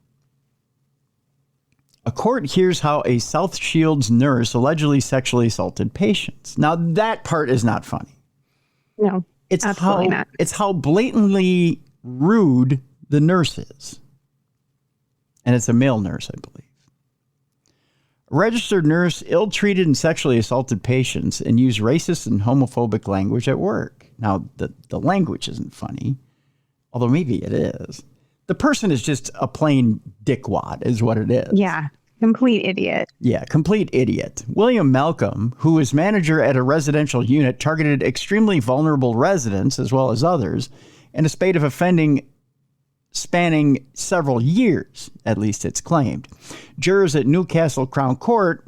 Speaker 1: A court hears how a South Shields nurse allegedly sexually assaulted patients. Now, that part is not funny.
Speaker 2: No,
Speaker 1: it's
Speaker 2: absolutely not.
Speaker 1: It's how blatantly rude the nurse is. And it's a male nurse, I believe. A registered nurse ill-treated and sexually assaulted patients and used racist and homophobic language at work. Now, the language isn't funny, although maybe it is. The person is just a plain dickwad, is what it is.
Speaker 2: Yeah. Complete idiot.
Speaker 1: Yeah, complete idiot. William Malcolm, who was manager at a residential unit, targeted extremely vulnerable residents as well as others in a spate of offending spanning several years, at least it's claimed. Jurors at Newcastle Crown Court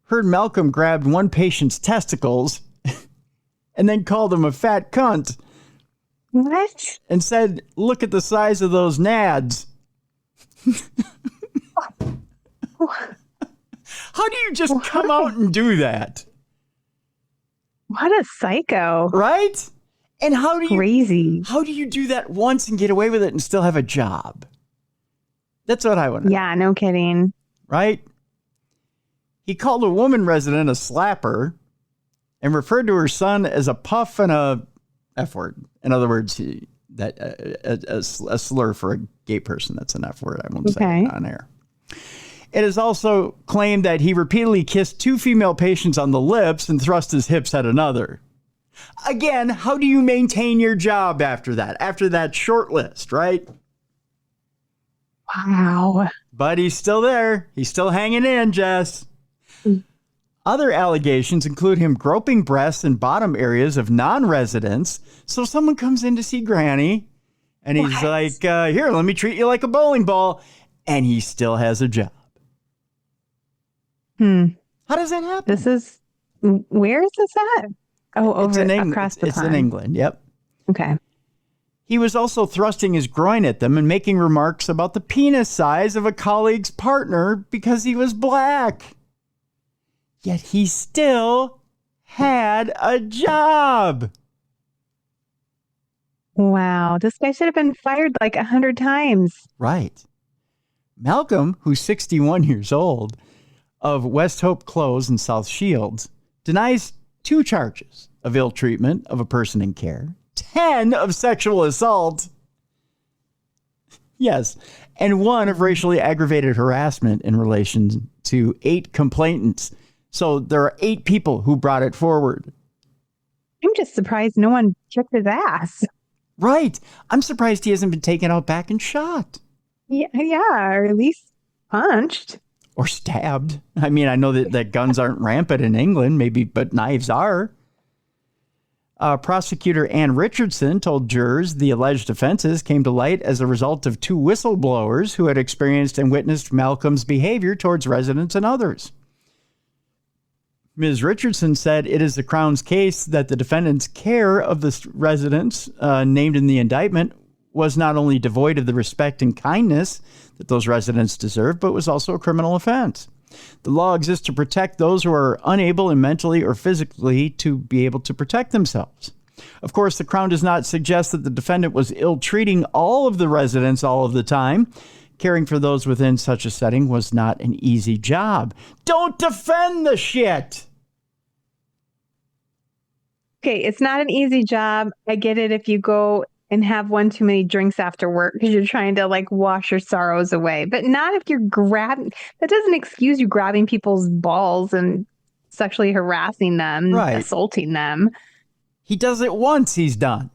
Speaker 1: heard Malcolm grabbed one patient's testicles and then called him a fat cunt.
Speaker 2: What?
Speaker 1: And said, "Look at the size of those nads." How do you just come out and do that?
Speaker 2: What a psycho.
Speaker 1: Right? And how do you do that once and get away with it and still have a job? That's what I want to know.
Speaker 2: Yeah, no kidding.
Speaker 1: Right? He called a woman resident a slapper and referred to her son as a puff and a F word. In other words, a slur for a gay person. That's an F word. I won't say it on air. It is also claimed that he repeatedly kissed two female patients on the lips and thrust his hips at another. Again, how do you maintain your job after that? After that short list, right?
Speaker 2: Wow.
Speaker 1: But he's still there. He's still hanging in, Jess. Other allegations include him groping breasts and bottom areas of non-residents. So someone comes in to see Granny, and he's like, here, let me treat you like a bowling ball. And he still has a job. How does that happen?
Speaker 2: Where is this at? Oh, over across the pond.
Speaker 1: It's in England, yep.
Speaker 2: Okay.
Speaker 1: He was also thrusting his groin at them and making remarks about the penis size of a colleague's partner because he was black. Yet he still had a job.
Speaker 2: Wow. This guy should have been fired like 100 times.
Speaker 1: Right. Malcolm, who's 61 years old, of West Hope Close in South Shields, denies 2 charges of ill treatment of a person in care, 10 of sexual assault, yes, and 1 of racially aggravated harassment in relation to 8 complainants. So there are 8 people who brought it forward.
Speaker 2: I'm just surprised no one kicked his ass.
Speaker 1: Right. I'm surprised he hasn't been taken out back and shot.
Speaker 2: Yeah, or at least punched.
Speaker 1: Or stabbed. I mean, I know that guns aren't rampant in England, maybe, but knives are. Prosecutor Ann Richardson told jurors the alleged offenses came to light as a result of 2 whistleblowers who had experienced and witnessed Malcolm's behavior towards residents and others. Ms. Richardson said it is the Crown's case that the defendant's care of the residents named in the indictment was not only devoid of the respect and kindness that those residents deserve, but was also a criminal offense. The law exists to protect those who are unable and mentally or physically to be able to protect themselves. Of course, the Crown does not suggest that the defendant was ill-treating all of the residents all of the time. Caring for those within such a setting was not an easy job. Don't defend the shit!
Speaker 2: Okay, it's not an easy job. I get it if you go and have one too many drinks after work because you're trying to like wash your sorrows away. But not if you're grabbing, that doesn't excuse you grabbing people's balls and sexually harassing them, assaulting them.
Speaker 1: He does it once, he's done.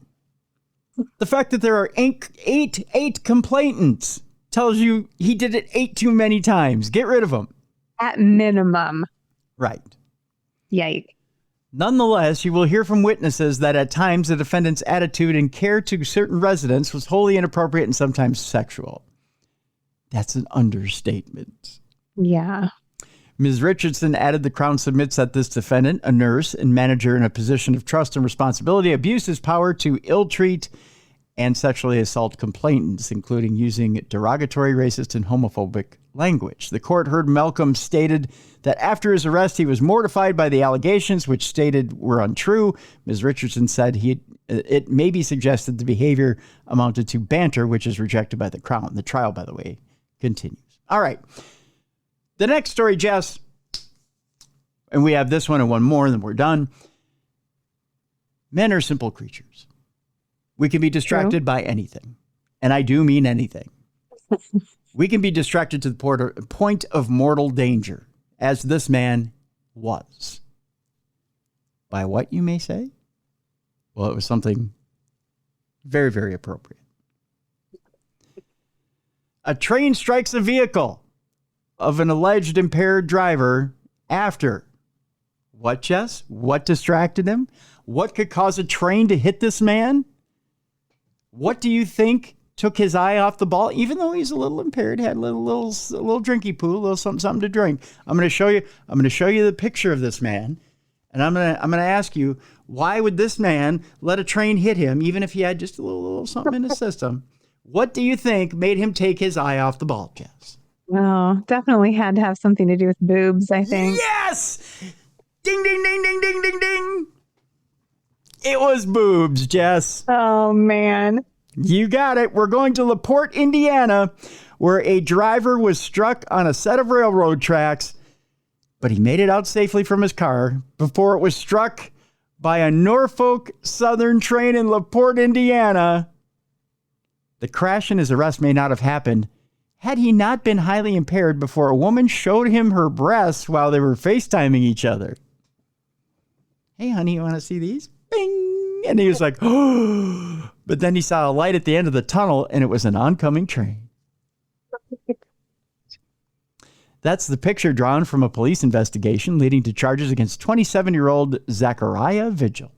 Speaker 1: The fact that there are eight complainants tells you he did it 8 too many times. Get rid of him.
Speaker 2: At minimum.
Speaker 1: Right.
Speaker 2: Yikes.
Speaker 1: Nonetheless, you will hear from witnesses that at times the defendant's attitude and care to certain residents was wholly inappropriate and sometimes sexual. That's an understatement.
Speaker 2: Yeah.
Speaker 1: Ms. Richardson added the Crown submits that this defendant, a nurse and manager in a position of trust and responsibility, abused his power to ill-treat and sexually assault complainants, including using derogatory, racist, and homophobic language. The court heard Malcolm stated that after his arrest, he was mortified by the allegations, which stated were untrue. Ms. Richardson said it may be suggested the behavior amounted to banter, which is rejected by the Crown. The trial, by the way, continues. All right. The next story, Jess, and we have this one and one more, and then we're done. Men are simple creatures. We can be distracted by anything. And I do mean anything. We can be distracted to the point of mortal danger, as this man was. By what, you may say? Well, it was something very, very appropriate. A train strikes a vehicle of an alleged impaired driver after what, Jess? What distracted him? What could cause a train to hit this man? What do you think took his eye off the ball? Even though he's a little impaired, had a little drinky poo, a little something to drink. I'm going to show you the picture of this man, and I'm going to ask you, why would this man let a train hit him, even if he had just a little something in his system? What do you think made him take his eye off the ball, Jess?
Speaker 2: Well, definitely had to have something to do with boobs, I think.
Speaker 1: Yes! Ding, ding, ding, ding, ding, ding, ding. It was boobs, Jess.
Speaker 2: Oh, man.
Speaker 1: You got it. We're going to LaPorte, Indiana, where a driver was struck on a set of railroad tracks, but he made it out safely from his car before it was struck by a Norfolk Southern train in LaPorte, Indiana. The crash and his arrest may not have happened had he not been highly impaired before a woman showed him her breasts while they were FaceTiming each other. Hey, honey, you want to see these? Bing! And he was like, oh. But then he saw a light at the end of the tunnel, and it was an oncoming train. That's the picture drawn from a police investigation leading to charges against 27-year-old Zachariah Vigil.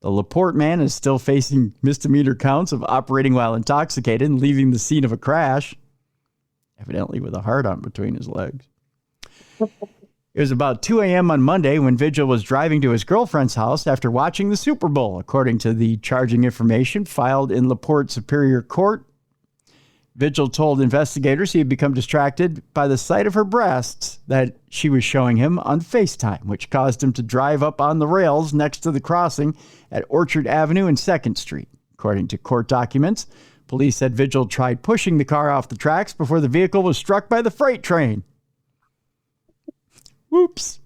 Speaker 1: The LaPorte man is still facing misdemeanor counts of operating while intoxicated and leaving the scene of a crash, evidently with a heart-on between his legs. It was about 2 a.m. on Monday when Vigil was driving to his girlfriend's house after watching the Super Bowl, according to the charging information filed in LaPorte Superior Court. Vigil told investigators he had become distracted by the sight of her breasts that she was showing him on FaceTime, which caused him to drive up on the rails next to the crossing at Orchard Avenue and 2nd Street. According to court documents, police said Vigil tried pushing the car off the tracks before the vehicle was struck by the freight train. Whoops.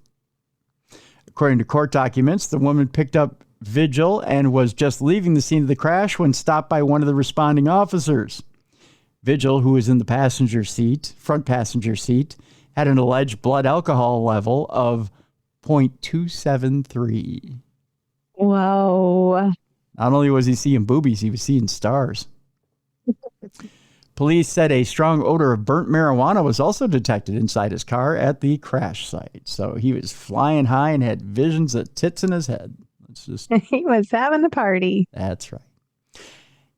Speaker 1: According to court documents, the woman picked up Vigil and was just leaving the scene of the crash when stopped by one of the responding officers. Vigil, who was in the front passenger seat, had an alleged blood alcohol level of 0.273.
Speaker 2: Whoa.
Speaker 1: Not only was he seeing boobies, he was seeing stars. Police said a strong odor of burnt marijuana was also detected inside his car at the crash site. So he was flying high and had visions of tits in his head.
Speaker 2: He was having a party.
Speaker 1: That's right.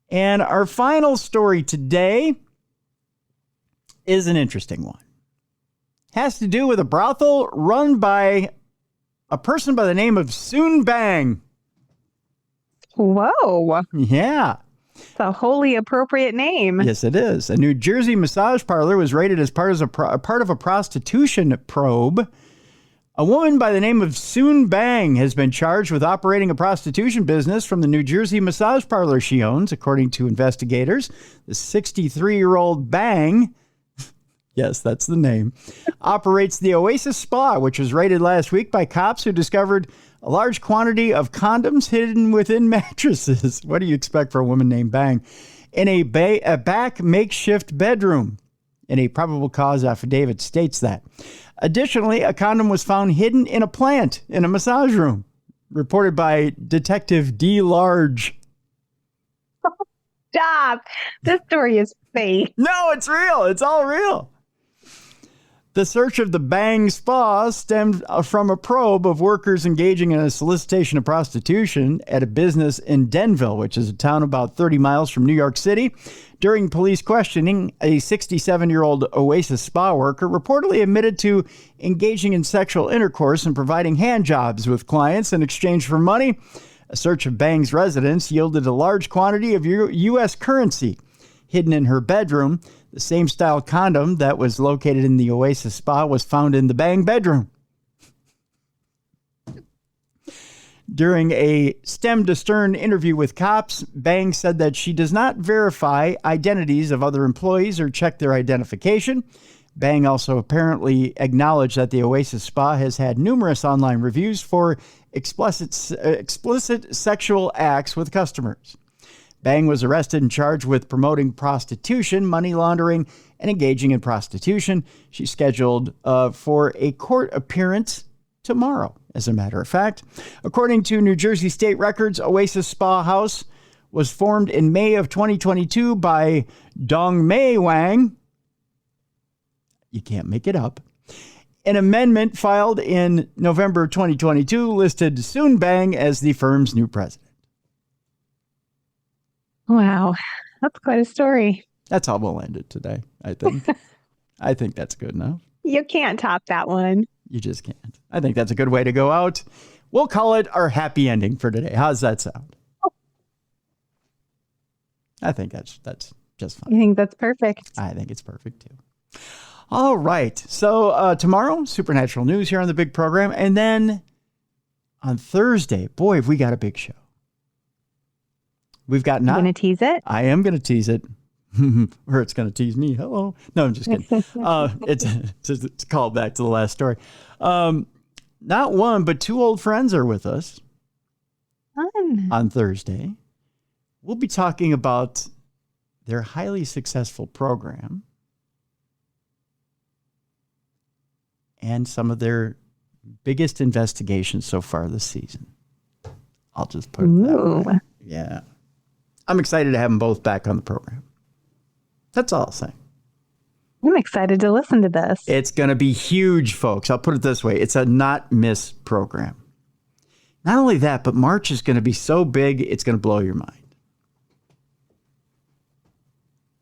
Speaker 1: And our final story today is an interesting one. Has to do with a brothel run by a person by the name of Soon Bang.
Speaker 2: Whoa.
Speaker 1: Yeah.
Speaker 2: It's a wholly appropriate name.
Speaker 1: Yes, it is. A New Jersey massage parlor was raided as part of a prostitution probe. A woman by the name of Soon Bang has been charged with operating a prostitution business from the New Jersey massage parlor she owns, according to investigators. The 63-year-old Bang, yes, that's the name, operates the Oasis Spa, which was raided last week by cops who discovered a large quantity of condoms hidden within mattresses. What do you expect for a woman named Bang? In a back makeshift bedroom. And a probable cause affidavit states that. Additionally, a condom was found hidden in a plant in a massage room, reported by Detective D. Large.
Speaker 2: Stop. This story is fake.
Speaker 1: No, it's real. It's all real. The search of the Bang Spa stemmed from a probe of workers engaging in a solicitation of prostitution at a business in Denville, which is a town about 30 miles from New York City. During police questioning, a 67-year-old Oasis Spa worker reportedly admitted to engaging in sexual intercourse and providing hand jobs with clients in exchange for money. A search of Bang's residence yielded a large quantity of U.S. currency hidden in her bedroom. The same style condom that was located in the Oasis Spa was found in the Bang bedroom. During a stem-to-stern interview with cops, Bang said that she does not verify identities of other employees or check their identification. Bang also apparently acknowledged that the Oasis Spa has had numerous online reviews for explicit sexual acts with customers. Bang was arrested and charged with promoting prostitution, money laundering, and engaging in prostitution. She's scheduled for a court appearance tomorrow, as a matter of fact. According to New Jersey state records, Oasis Spa House was formed in May of 2022 by Dongmei Wang. You can't make it up. An amendment filed in November 2022 listed Soon Bang as the firm's new president.
Speaker 2: Wow. That's quite a story.
Speaker 1: That's how we'll end it today, I think. I think that's good enough.
Speaker 2: You can't top that one.
Speaker 1: You just can't. I think that's a good way to go out. We'll call it our happy ending for today. How's that sound? I think that's just fine.
Speaker 2: You think that's perfect?
Speaker 1: I think it's perfect too. All right. So tomorrow, Supernatural News here on the big program. And then on Thursday, boy, have we got a big show. We've got
Speaker 2: You going to tease it?
Speaker 1: I am going to tease it. Or it's going to tease me. Hello. No, I'm just kidding. It's a call back to the last story. Not one, but two old friends are with us on Thursday. We'll be talking about their highly successful program and some of their biggest investigations so far this season. I'll just put it that way. Yeah. I'm excited to have them both back on the program. That's all I'll say.
Speaker 2: I'm excited to listen to this.
Speaker 1: It's going to be huge, folks. I'll put it this way. It's a not miss program. Not only that, but March is going to be so big, it's going to blow your mind.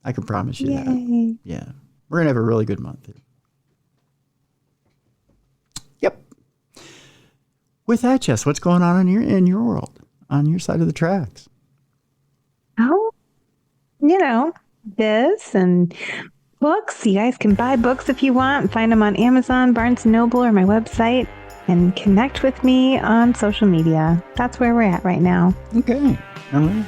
Speaker 1: I can promise you that. Yeah. We're going to have a really good month here. Yep. With that, Jess, what's going on in your world, on your side of the tracks?
Speaker 2: Oh, this and books. You guys can buy books if you want. Find them on Amazon, Barnes & Noble, or my website. And connect with me on social media. That's where we're at right now.
Speaker 1: Okay. All right.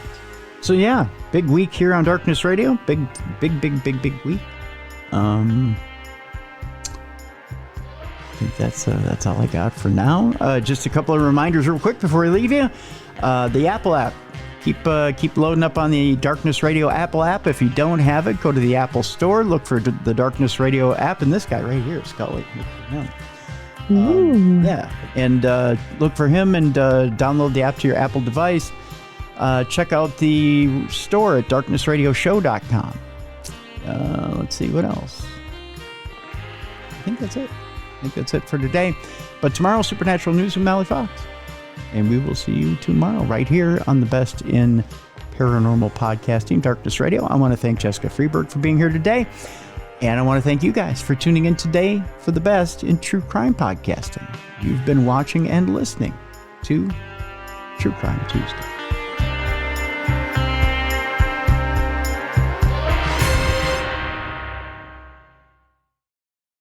Speaker 1: So, yeah, big week here on Darkness Radio. Big week. I think that's all I got for now. Just a couple of reminders real quick before we leave you. The Apple app. Keep loading up on the Darkness Radio Apple app. If you don't have it, go to the Apple Store. Look for the Darkness Radio app. And this guy right here, Scully. Yeah. And look for him and download the app to your Apple device. Check out the store at darknessradioshow.com. Let's see what else. I think that's it for today. But tomorrow, Supernatural News with Mally Fox. And we will see you tomorrow right here on the best in paranormal podcasting, Darkness Radio. I want to thank Jessica Freeburg for being here today. And I want to thank you guys for tuning in today for the best in true crime podcasting. You've been watching and listening to True Crime Tuesday.